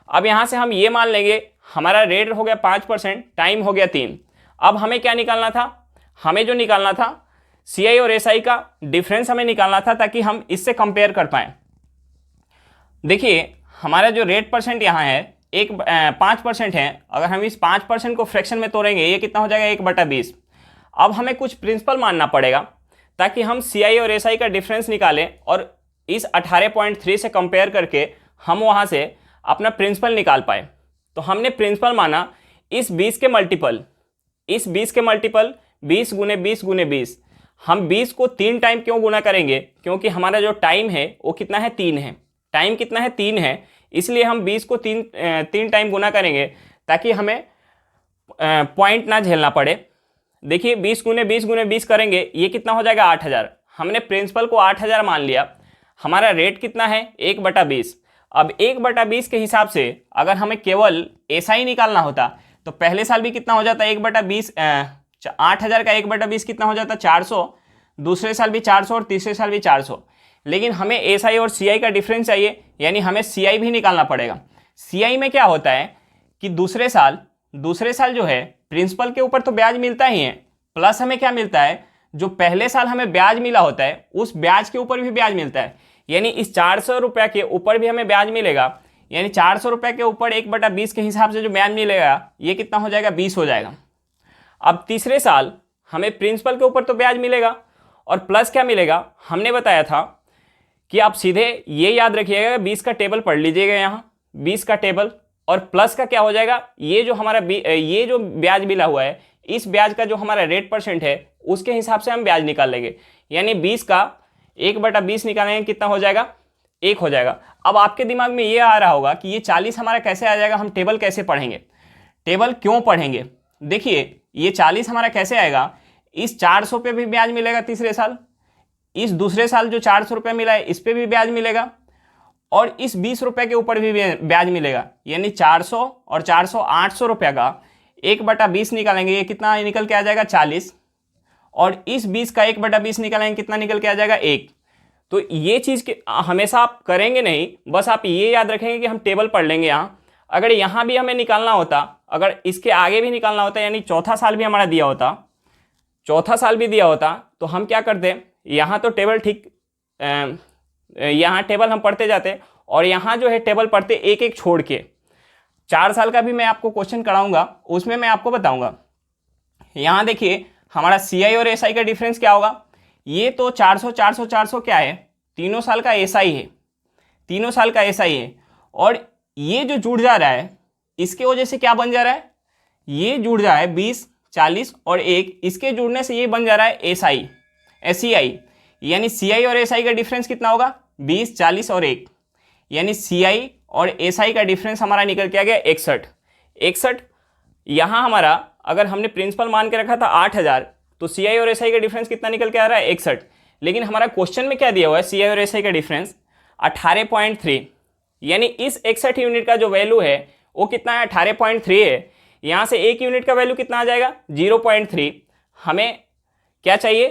Speaker 1: अब यहाँ से हम ये मान लेंगे हमारा रेट हो गया 5%, टाइम हो गया 3। अब हमें क्या निकालना था, हमें जो निकालना था CI और SI का डिफरेंस हमें निकालना था, ताकि हम इससे कंपेयर कर पाएँ। देखिए हमारा जो रेट परसेंट यहाँ है 5% है, अगर हम इस 5% को फ्रैक्शन में तोड़ेंगे ये कितना हो जाएगा 1/20। अब हमें कुछ प्रिंसिपल मानना पड़ेगा ताकि हम CI और SI का डिफरेंस निकालें, और इस 18.3 से कंपेयर करके हम वहाँ से अपना प्रिंसिपल निकाल पाए। तो हमने प्रिंसिपल माना इस 20 के मल्टीपल, इस 20 के मल्टीपल 20 गुने 20 गुने 20। हम 20 को 3 टाइम क्यों गुना करेंगे, क्योंकि हमारा जो टाइम है वो कितना है 3 है, टाइम कितना है 3 है, इसलिए हम 20 को 3 टाइम गुना करेंगे ताकि हमें पॉइंट ना झेलना पड़े। देखिए 20 गुने 20 गुने 20 करेंगे ये कितना हो जाएगा 8,000। हमने प्रिंसिपल को 8,000 मान लिया। हमारा रेट कितना है 1/20। अब 1/20 के हिसाब से अगर हमें केवल SI निकालना होता तो पहले साल भी कितना हो जाता 1/20, 8,000 का 1/20 कितना हो जाता 400, दूसरे साल भी 400 और तीसरे साल भी 400। लेकिन हमें SI और CI का डिफरेंस चाहिए, यानी हमें CI भी निकालना पड़ेगा। CI में क्या होता है कि दूसरे साल जो है प्रिंसिपल के ऊपर तो ब्याज मिलता ही है, प्लस हमें क्या मिलता है, जो पहले साल हमें ब्याज मिला होता है उस ब्याज के ऊपर भी ब्याज मिलता है, यानी इस 400 रुपये के ऊपर भी हमें ब्याज मिलेगा, यानी 400 रुपये के ऊपर 1/20 के हिसाब से जो ब्याज मिलेगा ये कितना हो जाएगा 20 हो जाएगा। अब तीसरे साल हमें प्रिंसिपल के ऊपर तो ब्याज मिलेगा और प्लस क्या मिलेगा, हमने बताया था कि आप सीधे ये याद रखिएगा 20 का टेबल पढ़ लीजिएगा, यहाँ 20 का टेबल, और प्लस का क्या हो जाएगा, ये जो हमारा ये जो ब्याज मिला हुआ है, इस ब्याज का जो हमारा रेट परसेंट है उसके हिसाब से हम ब्याज निकाल लेंगे। यानी 20 का 1/20 निकालेंगे, कितना हो जाएगा, 1 हो जाएगा। अब आपके दिमाग में ये आ रहा होगा कि ये 40 हमारा कैसे आ जाएगा, हम टेबल कैसे पढ़ेंगे, टेबल क्यों पढ़ेंगे। देखिए ये 40 हमारा कैसे आएगा, इस 400 पे भी ब्याज मिलेगा तीसरे साल, इस दूसरे साल जो 400 रुपये मिला है इस पे भी ब्याज मिलेगा, और इस 20 रुपये के ऊपर भी ब्याज मिलेगा। यानी 400 और 400 800 रुपये का 1/20 निकालेंगे, ये कितना निकल के आ जाएगा 40, और इस 20 का 1/20 निकालेंगे, कितना निकल के आ जाएगा 1। तो ये चीज़ के हमेशा आप करेंगे नहीं, बस आप ये याद रखेंगे कि हम टेबल पढ़ लेंगे यहाँ। अगर यहाँ भी हमें निकालना होता, अगर इसके आगे भी निकालना होता, यानी चौथा साल भी हमारा दिया होता, चौथा साल भी दिया होता, तो हम क्या करते, यहाँ तो टेबल ठीक, यहाँ टेबल हम पढ़ते जाते, और यहाँ जो है टेबल पढ़ते एक एक छोड़ के। 4 साल का भी मैं आपको क्वेश्चन कराऊंगा, उसमें मैं आपको बताऊंगा। यहाँ देखिए हमारा CI और SI का डिफरेंस क्या होगा, ये तो 400 400 400 क्या है, तीनों साल का SI है, तीनों साल का SI है, और ये जो जुड़ जा रहा है इसके वजह से क्या बन जा रहा है, ये जुड़ जा रहा है 20 40 और 1, इसके जुड़ने से ये बन जा रहा है SEI। यानी CI और SI का डिफरेंस कितना होगा, 20 40 और 1, यानी CI और SI का डिफरेंस हमारा निकल के आ गया 61। यहाँ हमारा अगर हमने प्रिंसिपल मान के रखा था 8000, तो CI और SI का डिफरेंस कितना निकल के आ रहा है 61। लेकिन हमारा क्वेश्चन में क्या दिया हुआ है, CI और SI का डिफरेंस 18.3, यानी इस 61 यूनिट का जो वैल्यू है वो कितना है, 18.3 है। यहाँ से 1 यूनिट का वैल्यू कितना आ जाएगा, 0.3। हमें क्या चाहिए,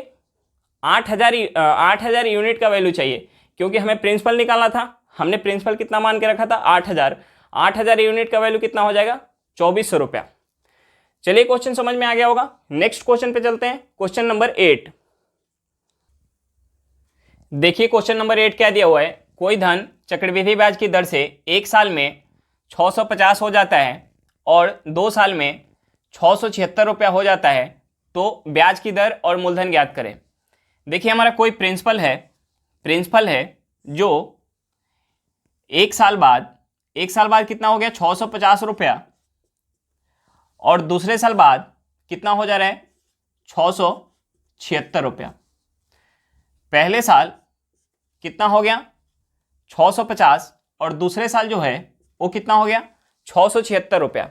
Speaker 1: 8000 यूनिट का वैल्यू चाहिए, क्योंकि हमें प्रिंसिपल निकालना था। हमने प्रिंसिपल कितना मान के रखा था, 8000 यूनिट का वैल्यू कितना हो जाएगा, 2400 रुपया। चलिए क्वेश्चन समझ में आ गया होगा। नेक्स्ट क्वेश्चन पे चलते हैं, क्वेश्चन नंबर 8। देखिए क्वेश्चन नंबर 8 क्या दिया हुआ है, कोई धन चक्रवृद्धि ब्याज की दर से 1 साल में 650 हो जाता है और 2 साल में 676 रुपया हो जाता है, तो ब्याज की दर और मूलधन ज्ञात करें। देखिए हमारा कोई प्रिंसिपल है जो 1 साल बाद कितना हो गया, 650 रुपया, और दूसरे साल बाद कितना हो जा रहा है, 676 रुपया। पहले साल कितना हो गया 650, और दूसरे साल जो है वो कितना हो गया 676 रुपया।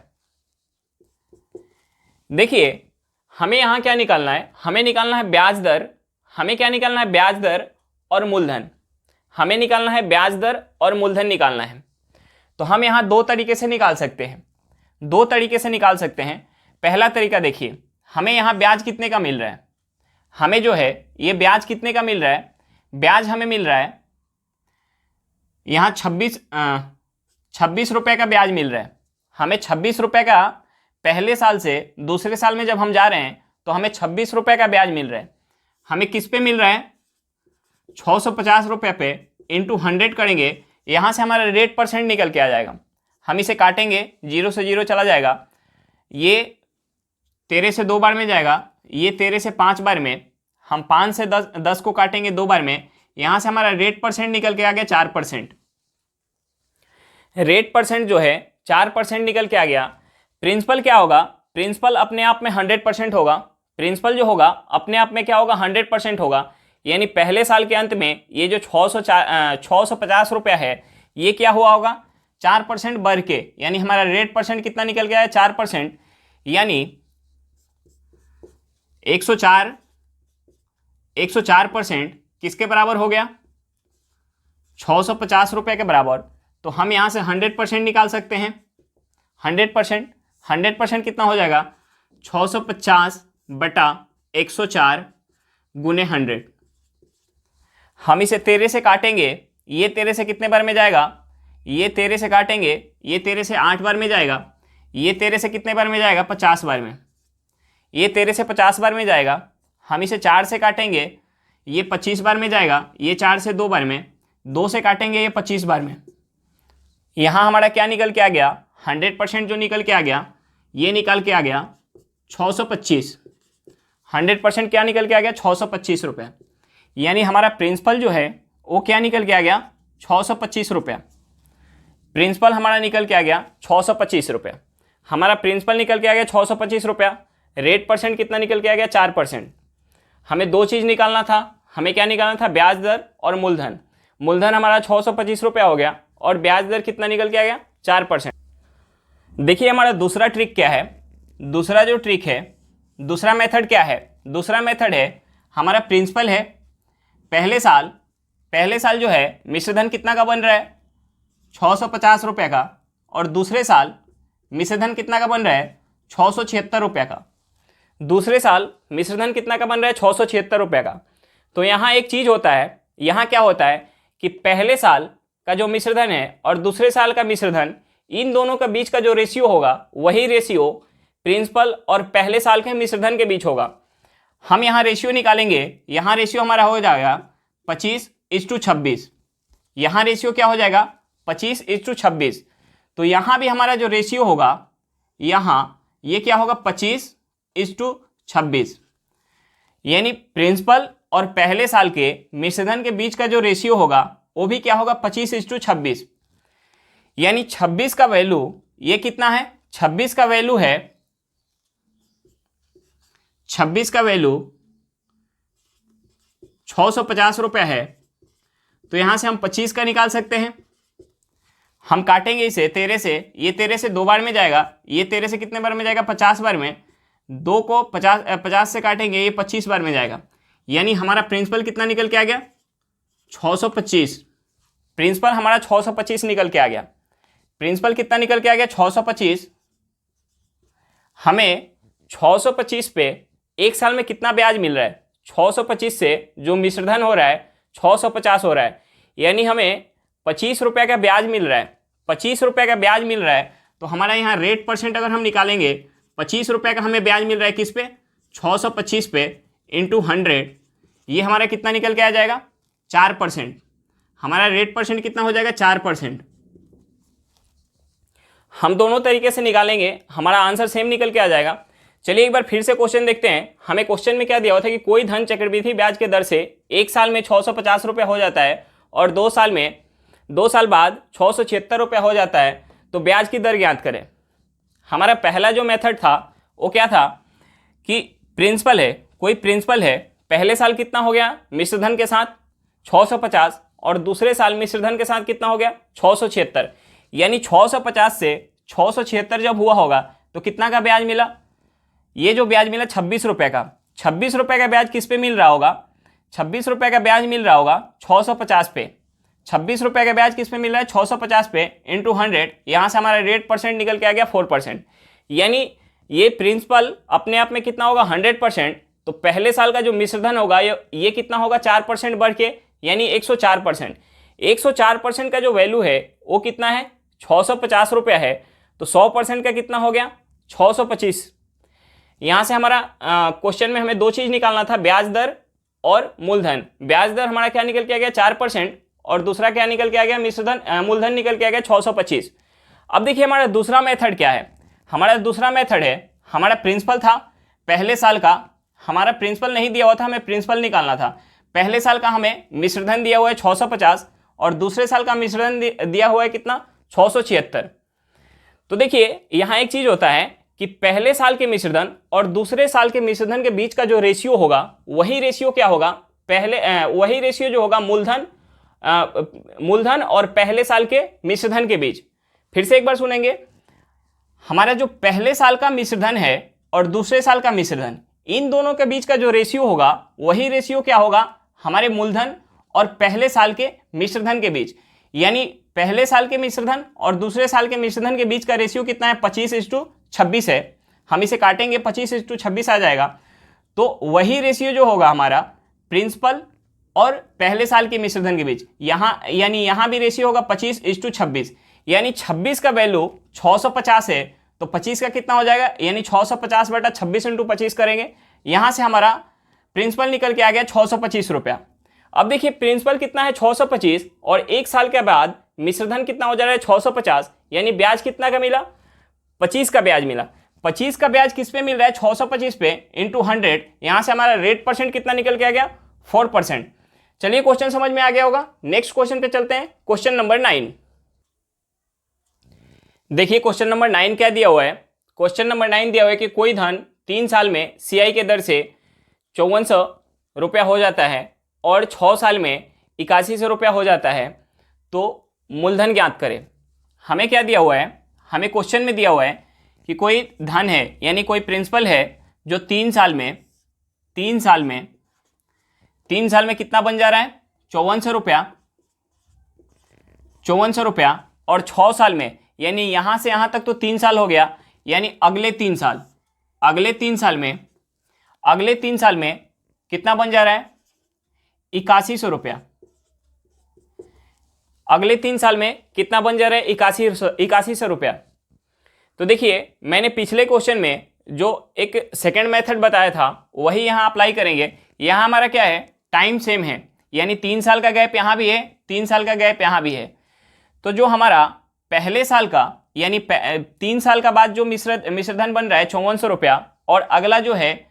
Speaker 1: देखिए हमें यहाँ क्या निकालना है, हमें निकालना है ब्याज दर, हमें क्या निकालना है, ब्याज दर और मूलधन। हमें निकालना है ब्याज दर और मूलधन निकालना है। तो हम यहाँ 2 तरीके से निकाल सकते हैं, 2 तरीके से निकाल सकते हैं। पहला तरीका देखिए, हमें यहाँ ब्याज कितने का मिल रहा है, हमें जो है ये ब्याज कितने का मिल रहा है, ब्याज हमें मिल रहा है यहाँ 26 रुपये का ब्याज मिल रहा है। हमें 26 रुपये का पहले साल से दूसरे साल में जब हम जा रहे हैं तो हमें 26 रुपये का ब्याज मिल रहा है। हमें किस पे मिल रहा है, 650 रुपये पे इंटू 100 करेंगे, यहाँ से हमारा रेट परसेंट निकल के आ जाएगा। हम इसे काटेंगे, 0 से 0 चला जाएगा, ये 13 से 2 बार में जाएगा, ये 13 से 5 बार में, हम 5 से 10 को काटेंगे 2 बार में, यहाँ से हमारा रेट परसेंट निकल के आ गया 4%। रेट परसेंट जो है 4% निकल के आ गया। प्रिंसिपल क्या होगा, प्रिंसिपल अपने आप में 100% होगा। प्रिंसिपल जो होगा अपने आप में क्या होगा, 100% होगा। यानी पहले साल के अंत में ये जो 650 रुपया है ये क्या हुआ होगा, 4% बढ़ के, यानी हमारा रेट परसेंट कितना निकल गया है 4%, यानी 104% किसके बराबर हो गया, 650 रुपये के बराबर। तो हम यहाँ से 100% निकाल सकते हैं। 100% कितना हो जाएगा, 650/104 गुने 100। हम इसे 13 से काटेंगे, ये 13 से कितने बार में जाएगा, ये 13 से काटेंगे, ये 13 से 8 बार में जाएगा, ये 13 से कितने बार में जाएगा, 50 बार में, ये 13 से 50 बार में जाएगा। हम इसे 4 से काटेंगे, ये 25 बार में जाएगा, ये 4 से 2 बार में, 2 से काटेंगे ये 25 बार में। यहाँ हमारा क्या निकल के आ गया, 100% जो निकल के आ गया ये निकल के आ गया 625। 100% क्या निकल के आ गया, 625 रुपये। यानी हमारा प्रिंसिपल जो है वो क्या निकल के आ गया, 625 रुपया। प्रिंसिपल हमारा निकल के आ गया 625 रुपया। हमारा प्रिंसिपल निकल के आ गया 625 रुपया। रेट परसेंट कितना निकल के आ गया, 4%। हमें दो चीज़ निकालना था, हमें क्या निकालना था, ब्याज दर और मूलधन। मूलधन हमारा 625 रुपया हो गया और ब्याज दर कितना निकल के आ गया, 4%। देखिए हमारा दूसरा ट्रिक क्या है, दूसरा जो ट्रिक है, दूसरा मेथड क्या है, दूसरा मेथड है हमारा प्रिंसिपल है पहले साल जो है मिश्रधन कितना का बन रहा है, 650 रुपये का, और दूसरे साल मिश्रधन कितना का बन रहा है, 676 रुपये का। दूसरे साल मिश्रधन कितना का बन रहा है, 676 रुपये का। तो यहाँ एक चीज़ होता है, यहाँ क्या होता है कि पहले साल का जो मिश्रधन है और दूसरे साल का मिश्रधन, इन दोनों के बीच का जो रेशियो होगा वही रेशियो प्रिंसिपल और पहले साल के मिश्रधन के बीच होगा। हम यहाँ रेशियो निकालेंगे, यहाँ रेशियो हमारा हो जाएगा 25:26। यहाँ रेशियो क्या हो जाएगा, 25:26। तो यहाँ भी हमारा जो रेशियो होगा, यहाँ ये क्या होगा, 25:26। यानी प्रिंसिपल और पहले साल के मिश्रधन के बीच का जो रेशियो होगा वो भी क्या होगा, 25:26। यानी 26 का वैल्यू ये कितना है, 26 का वैल्यू है, 26 का वैल्यू 650 रुपया है। तो यहां से हम 25 का निकाल सकते हैं। हम काटेंगे इसे 13 से, ये 13 से 2 बार में जाएगा, ये 13 से कितने बार में जाएगा, 50 बार में। 2 को 50 से काटेंगे, ये 25 बार में जाएगा। यानी हमारा प्रिंसिपल कितना निकल के आ गया, 625। प्रिंसिपल हमारा 625 निकल के आ गया। प्रिंसिपल कितना निकल के आ गया, 625। हमें 625 पे एक साल में कितना ब्याज मिल रहा है, 625 से जो मिश्रधन हो रहा है 650 हो रहा है। यानी हमें 25 रुपये का ब्याज मिल रहा है, 25 रुपये का ब्याज मिल रहा है। तो हमारा यहाँ रेट परसेंट अगर हम निकालेंगे, 25 रुपये का हमें ब्याज मिल रहा है किस पे, 625 पे इंटू 100, ये हमारा कितना निकल के आ जाएगा, 4%। हमारा रेट परसेंट कितना हो जाएगा, 4%। हम दोनों तरीके से निकालेंगे, हमारा आंसर सेम निकल के आ जाएगा। चलिए एक बार फिर से क्वेश्चन देखते हैं। हमें क्वेश्चन में क्या दिया हुआ था कि कोई धन चक्रवृद्धि ब्याज के दर से एक साल में 650 रुपये हो जाता है और 2 साल बाद 676 रुपये हो जाता है, तो ब्याज की दर ज्ञात करें। हमारा पहला जो मेथड था वो क्या था कि प्रिंसिपल है, कोई प्रिंसिपल है, पहले साल कितना हो गया मिश्रधन के साथ 650 और दूसरे साल मिश्रधन के साथ कितना हो गया 676। यानी 650 से 676 जब हुआ होगा तो कितना का ब्याज मिला, ये जो ब्याज मिला 26 रुपये का। 26 रुपये का ब्याज किस पे मिल रहा होगा, 26 रुपये का ब्याज मिल रहा होगा 650 पे। 26 रुपये का ब्याज किस पे मिल रहा है, 650 पे इंटू 100। यहाँ से हमारा रेट परसेंट निकल के आ गया 4%। यानी ये प्रिंसिपल अपने आप में कितना होगा, 100%। तो पहले साल का जो मिश्रधन होगा ये कितना होगा, 4% बढ़ के, यानी 104%। 104% का जो वैल्यू है वो कितना है, 650 रुपया है। तो 100% का कितना हो गया, 625। यहाँ से हमारा क्वेश्चन में हमें दो चीज़ निकालना था, ब्याज दर और मूलधन। ब्याज दर हमारा क्या निकल के आ गया, 4%, और दूसरा क्या निकल के आ गया, मूलधन निकल के आ गया 625। अब देखिए हमारा दूसरा मेथड क्या है। हमारा दूसरा मेथड है, हमारा प्रिंसिपल था पहले साल का, हमारा प्रिंसिपल नहीं दिया हुआ था, हमें प्रिंसिपल निकालना था। पहले साल का हमें मिश्रधन दिया हुआ है 650 और दूसरे साल का मिश्रधन दिया हुआ है कितना, 676। तो देखिए यहाँ एक चीज़ होता है कि पहले साल के मिश्रधन और दूसरे साल के मिश्रधन के बीच का जो रेशियो होगा वही रेशियो क्या होगा, वही रेशियो जो होगा मूलधन और पहले साल के मिश्रधन के बीच। फिर से एक बार सुनेंगे, हमारा जो पहले साल का मिश्रधन है और दूसरे साल का मिश्रधन, इन दोनों के बीच का जो रेशियो होगा वही रेशियो क्या होगा, हमारे मूलधन और पहले साल के मिश्रधन के बीच। यानी पहले साल के मिश्रधन और दूसरे साल के मिश्रधन के बीच का रेशियो कितना है, 25:26 है। हम इसे काटेंगे, 25:26 आ जाएगा। तो वही रेशियो जो होगा हमारा प्रिंसिपल और पहले साल के मिश्रधन के बीच, यानी यहाँ भी रेशियो होगा 25:26। यानी 26 का वैल्यू 650 है, तो 25 का कितना हो जाएगा, यानी 650/26 × 25 करेंगे। यहाँ से हमारा प्रिंसिपल निकल के आ गया 625 रुपया। अब देखिए प्रिंसिपल कितना है 625 और एक साल के बाद मिश्रधन कितना हो जा रहा है 650, यानी ब्याज कितना का मिला, 25 का ब्याज मिला। 25 का ब्याज किस पे मिल रहा है, 625 पे इंटू 100। यहाँ से हमारा रेट परसेंट कितना निकल के आ गया, 4%। चलिए क्वेश्चन समझ में आ गया होगा। नेक्स्ट क्वेश्चन पे चलते हैं, क्वेश्चन नंबर 9। देखिए क्वेश्चन नंबर 9 क्या दिया हुआ है। क्वेश्चन नंबर 9 दिया हुआ है कि कोई धन 3 साल में सीआई के दर से 5400 रुपया हो जाता है और 6 साल में 8100 रुपया हो जाता है, तो मूलधन ज्ञात करें। हमें क्या दिया हुआ है, हमें क्वेश्चन में दिया हुआ है कि कोई धन है यानी कोई प्रिंसिपल है जो 3 साल में कितना बन जा रहा है, 5400 रुपया और 6 साल में यानी यहां से यहां तक तो 3 साल हो गया, यानी अगले 3 साल में कितना बन जा रहा है, 8100 रुपया। अगले 3 साल में कितना बन जा रहा है, 8100 रुपया। तो देखिए मैंने पिछले क्वेश्चन में जो एक सेकंड मेथड बताया था वही यहाँ अप्लाई करेंगे। यहाँ हमारा क्या है, टाइम सेम है, यानी 3 साल का गैप यहाँ भी है, 3 साल का गैप यहाँ भी है। तो जो हमारा पहले साल का यानी 3 साल का बाद जो मिश्रधन बन रहा है 5400 रुपया, और अगला जो है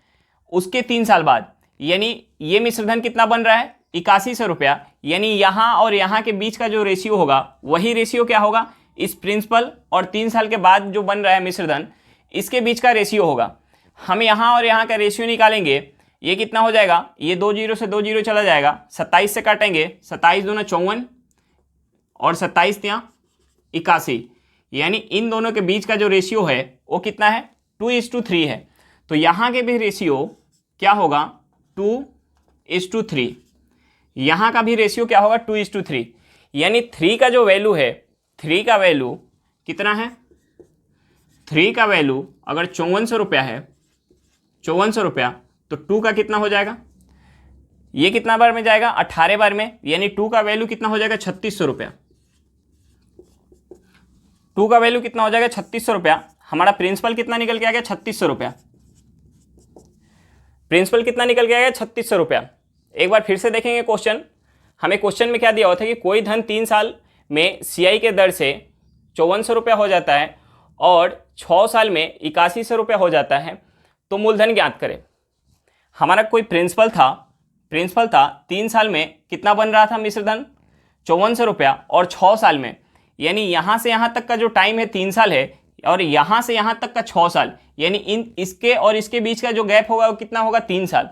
Speaker 1: उसके 3 साल बाद यानी ये मिश्रधन कितना बन रहा है, 8100 रुपया। यानी यहाँ और यहाँ के बीच का जो रेशियो होगा वही रेशियो क्या होगा, इस प्रिंसिपल और 3 साल के बाद जो बन रहा है मिश्रधन, इसके बीच का रेशियो होगा। हम यहाँ और यहाँ का रेशियो निकालेंगे, ये कितना हो जाएगा, ये 2 जीरो से 2 जीरो चला जाएगा, 27 से काटेंगे, 27 दूना 54 और 27 ત્યાં 81, यानी इन दोनों के बीच का जो रेशियो है वो कितना है, 2:3 है। तो यहाँ के भी रेशियो क्या होगा, 2:3। यहाँ का भी रेशियो क्या होगा, 2:3। यानी 3 का जो वैल्यू है, 3 का वैल्यू कितना है, 3 का वैल्यू अगर 5400 रुपया है, 5400 रुपया, तो 2 का कितना हो जाएगा, ये कितना बार में जाएगा, 18 बार में, यानी 2 का वैल्यू कितना हो जाएगा, 3600 रुपया। 2 का वैल्यू कितना हो जाएगा, 3600 रुपया। हमारा प्रिंसिपल कितना निकल के आ गया, 3600 रुपया। प्रिंसिपल कितना निकल के आ गया, 3600 रुपया। एक बार फिर से देखेंगे क्वेश्चन। हमें क्वेश्चन में क्या दिया हुआ था कि कोई धन 3 साल में सीआई के दर से 5400 रुपया हो जाता है और 6 साल में 8100 रुपया हो जाता है, तो मूलधन ज्ञात करें। हमारा कोई प्रिंसिपल था 3 साल में कितना बन रहा था मिश्रधन, 5400 रुपया, और 6 साल में यानी यहाँ से यहाँ तक का जो टाइम है 3 साल है, और यहाँ से यहाँ तक का 6 साल, यानी इसके और इसके बीच का जो गैप होगा वो कितना होगा, 3 साल।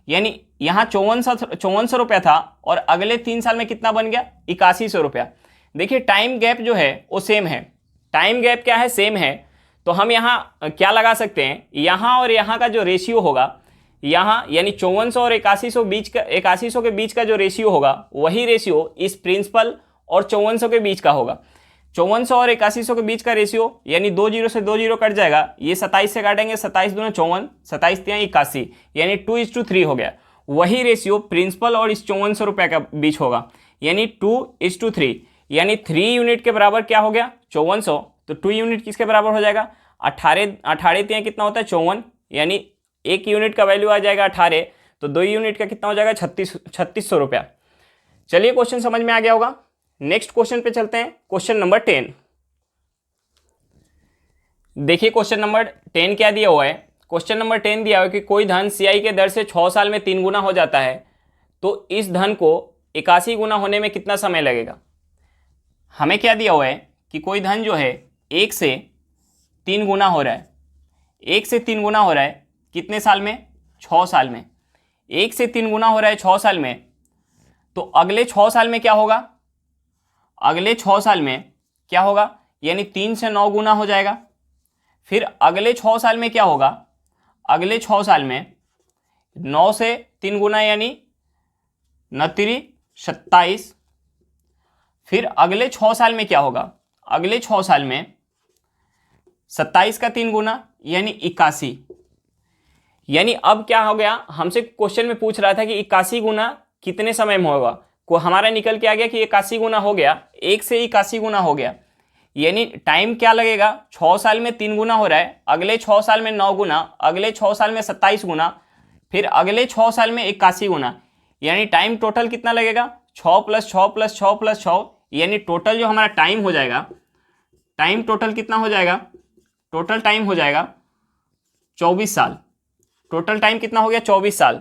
Speaker 1: यानी यहाँ 5400 रुपया था और अगले 3 साल में कितना बन गया, 8100 रुपया। देखिए टाइम गैप जो है वो सेम है, टाइम गैप क्या है, सेम है। तो हम यहाँ क्या लगा सकते हैं, यहाँ और यहाँ का जो रेशियो होगा, यहाँ यानी 5400 और 8100 के बीच का जो रेशियो होगा वही रेशियो इस प्रिंसिपल और 5400 के बीच का होगा। 5400 और 8100 के बीच का रेशियो यानी 2 जीरो से 2 जीरो कट जाएगा, ये 27 से काटेंगे, 27 दूना 54, 27 ત્યાં 81, यानी 2:3 हो गया। वही रेशियो प्रिंसिपल और इस 5400 रुपये का बीच होगा, यानी 2:3, यानी 3 यूनिट के बराबर क्या हो गया, 5400। तो 2 यूनिट किसके बराबर हो जाएगा, 18 ત્યાં कितना होता है, 54, यानी 1 यूनिट का वैल्यू आ जाएगा 18, तो 2 यूनिट का कितना हो जाएगा, 3600 रुपया। चलिए क्वेश्चन समझ में आ गया होगा। नेक्स्ट क्वेश्चन पे चलते हैं, क्वेश्चन नंबर 10। देखिए क्वेश्चन नंबर 10 क्या दिया हुआ है। क्वेश्चन नंबर 10 दिया हुआ है कि कोई धन सीआई के दर से 6 साल में 3 गुना हो जाता है, तो इस धन को 81 गुना होने में कितना समय लगेगा। हमें क्या दिया हुआ है कि कोई धन जो है 1 से 3 गुना हो रहा है, 1 से 3 गुना हो रहा है कितने साल में, 6 साल में। 1 से 3 गुना हो रहा है 6 साल में, तो अगले 6 साल में क्या होगा, अगले 6 साल में क्या होगा, यानी 3 से 9 गुना हो जाएगा। फिर अगले 6 साल में क्या होगा, अगले 6 साल में 9 से 3 गुना यानी 9 27। फिर अगले 6 साल में क्या होगा, अगले 6 साल में 27 का 3 गुना यानी 81। यानी अब क्या हो गया, हमसे क्वेश्चन में पूछ रहा था कि 81 गुना कितने समय में होगा, को हमारा निकल के आ गया कि 81 गुना हो गया, 1 से 81 गुना हो गया। यानी टाइम क्या लगेगा, 6 साल में 3 गुना हो रहा है, अगले 6 साल में 9 गुना, अगले 6 साल में 27 गुना, फिर अगले 6 साल में 81 गुना। यानी टाइम टोटल कितना लगेगा, 6 + 6 + 6 + 6, यानी टोटल जो हमारा टाइम हो जाएगा, टाइम टोटल कितना हो जाएगा, टोटल टाइम हो जाएगा 24 साल। टोटल टाइम कितना हो गया, 24 साल।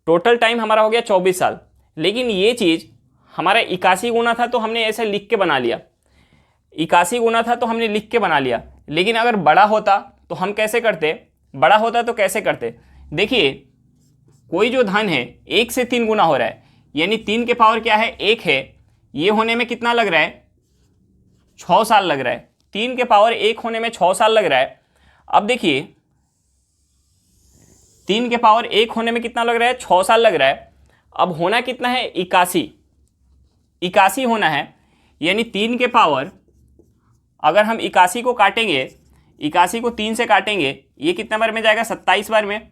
Speaker 1: टोटल टाइम हमारा हो गया 24 साल। लेकिन ये चीज़ हमारा 81 गुना था तो हमने ऐसे लिख के बना लिया, 81 गुना था तो हमने लिख के बना लिया। लेकिन अगर बड़ा होता तो हम कैसे करते, बड़ा होता तो कैसे करते? देखिए कोई जो धन है 1 से 3 गुना हो रहा है, यानी 3 के पावर क्या है 1 है, ये होने में कितना लग रहा है 6 साल लग रहा है। 3 के पावर 1 होने में 6 साल लग रहा है। अब देखिए 3 के पावर 1 होने में कितना लग रहा है 6 साल लग रहा है। अब होना कितना है 81 होना है, यानी 3 के पावर, अगर हम 81 को काटेंगे, 81 को 3 से काटेंगे ये कितने बार में जाएगा 27 बार में।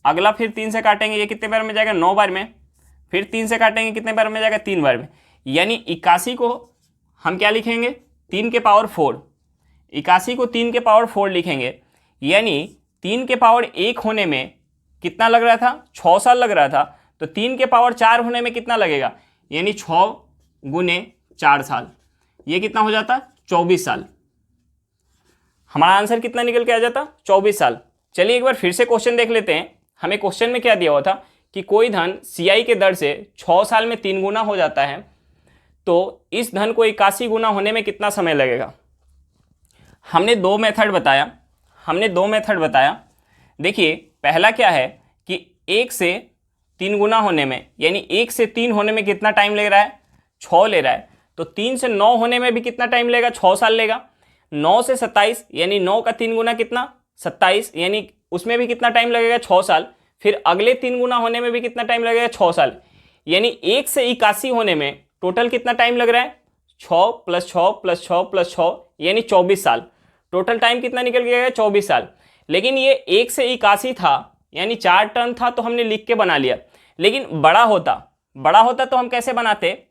Speaker 1: अगला फिर 3 से काटेंगे ये कितने बार में जाएगा 9 बार में। फिर 3 से काटेंगे कितने बार में जाएगा 3 बार में। यानी 81 को हम क्या लिखेंगे 3 के पावर 4, 81 को 3 के पावर 4 लिखेंगे। यानी 3 के पावर 1 होने में कितना लग रहा था 6 साल लग रहा था, तो 3 के पावर 4 होने में कितना लगेगा, यानी 6 गुने 4 साल, ये कितना हो जाता 24 साल। हमारा आंसर कितना निकल के आ जाता 24 साल। चलिए एक बार फिर से क्वेश्चन देख लेते हैं। हमें क्वेश्चन में क्या दिया हुआ था कि कोई धन CI के दर से 6 साल में 3 गुना हो जाता है, तो इस धन को 81 गुना होने में कितना समय लगेगा। हमने दो मेथड बताया। देखिए पहला क्या है कि 1 से 3 गुना होने में, यानी 1 से 3 होने में कितना टाइम ले रहा है 6 ले रहा है, तो 3 से 9 होने में भी कितना टाइम लेगा 6 साल लेगा। 9 से 27, यानी 9 का 3 गुना कितना 27, यानी उसमें भी कितना टाइम लगेगा 6 साल। फिर अगले 3 गुना होने में भी कितना टाइम लगेगा 6 साल। यानी 1 से 81 होने में टोटल कितना टाइम लग रहा है 6 + 6 + 6 + 6, यानी 24 साल। टोटल टाइम कितना निकल गया 24 साल। लेकिन ये 1 से 81 था, यानी 4 टर्म था तो हमने लिख के बना लिया। लेकिन बड़ा होता तो हम कैसे बनाते,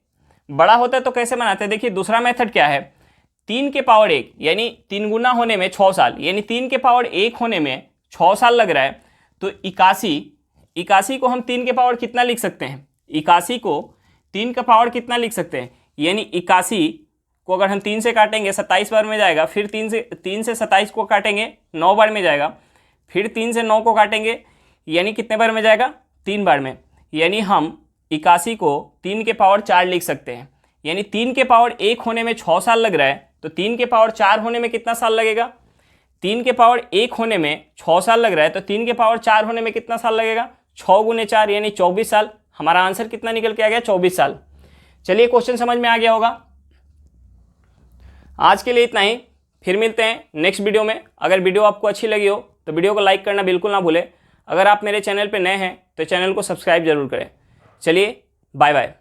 Speaker 1: देखिए दूसरा मेथड क्या है, 3 के पावर 1, यानी 3 गुना होने में 6 साल, यानी 3 के पावर 1 होने में 6 साल लग रहा है। तो 81 को हम 3 के पावर कितना लिख सकते हैं, 81 को 3 का पावर कितना लिख सकते हैं, यानी 81 को अगर हम 3 से काटेंगे 27 बार में जाएगा। फिर 3 से 27 को काटेंगे 9 बार में जाएगा। फिर 3 से 9 को काटेंगे, यानी कितने बार में जाएगा 3 बार में। यानी हम 81 को 3 के पावर 4 लिख सकते हैं। यानी 3 के पावर 1 होने में 6 साल लग रहा है, तो 3 के पावर 4 होने में कितना साल लगेगा, 3 के पावर 1 होने में 6 साल लग रहा है, तो 3 के पावर 4 होने में कितना साल लगेगा 6 गुने 4, यानी 24 साल। हमारा आंसर कितना निकल के आ गया 24 साल। चलिए क्वेश्चन समझ में आ गया होगा। आज के लिए इतना ही, फिर मिलते हैं नेक्स्ट वीडियो में। अगर वीडियो आपको अच्छी लगी हो तो वीडियो को लाइक करना बिल्कुल ना भूलें। अगर आप मेरे चैनल पर नए हैं तो चैनल को सब्सक्राइब जरूर करें। चलिए बाय बाय।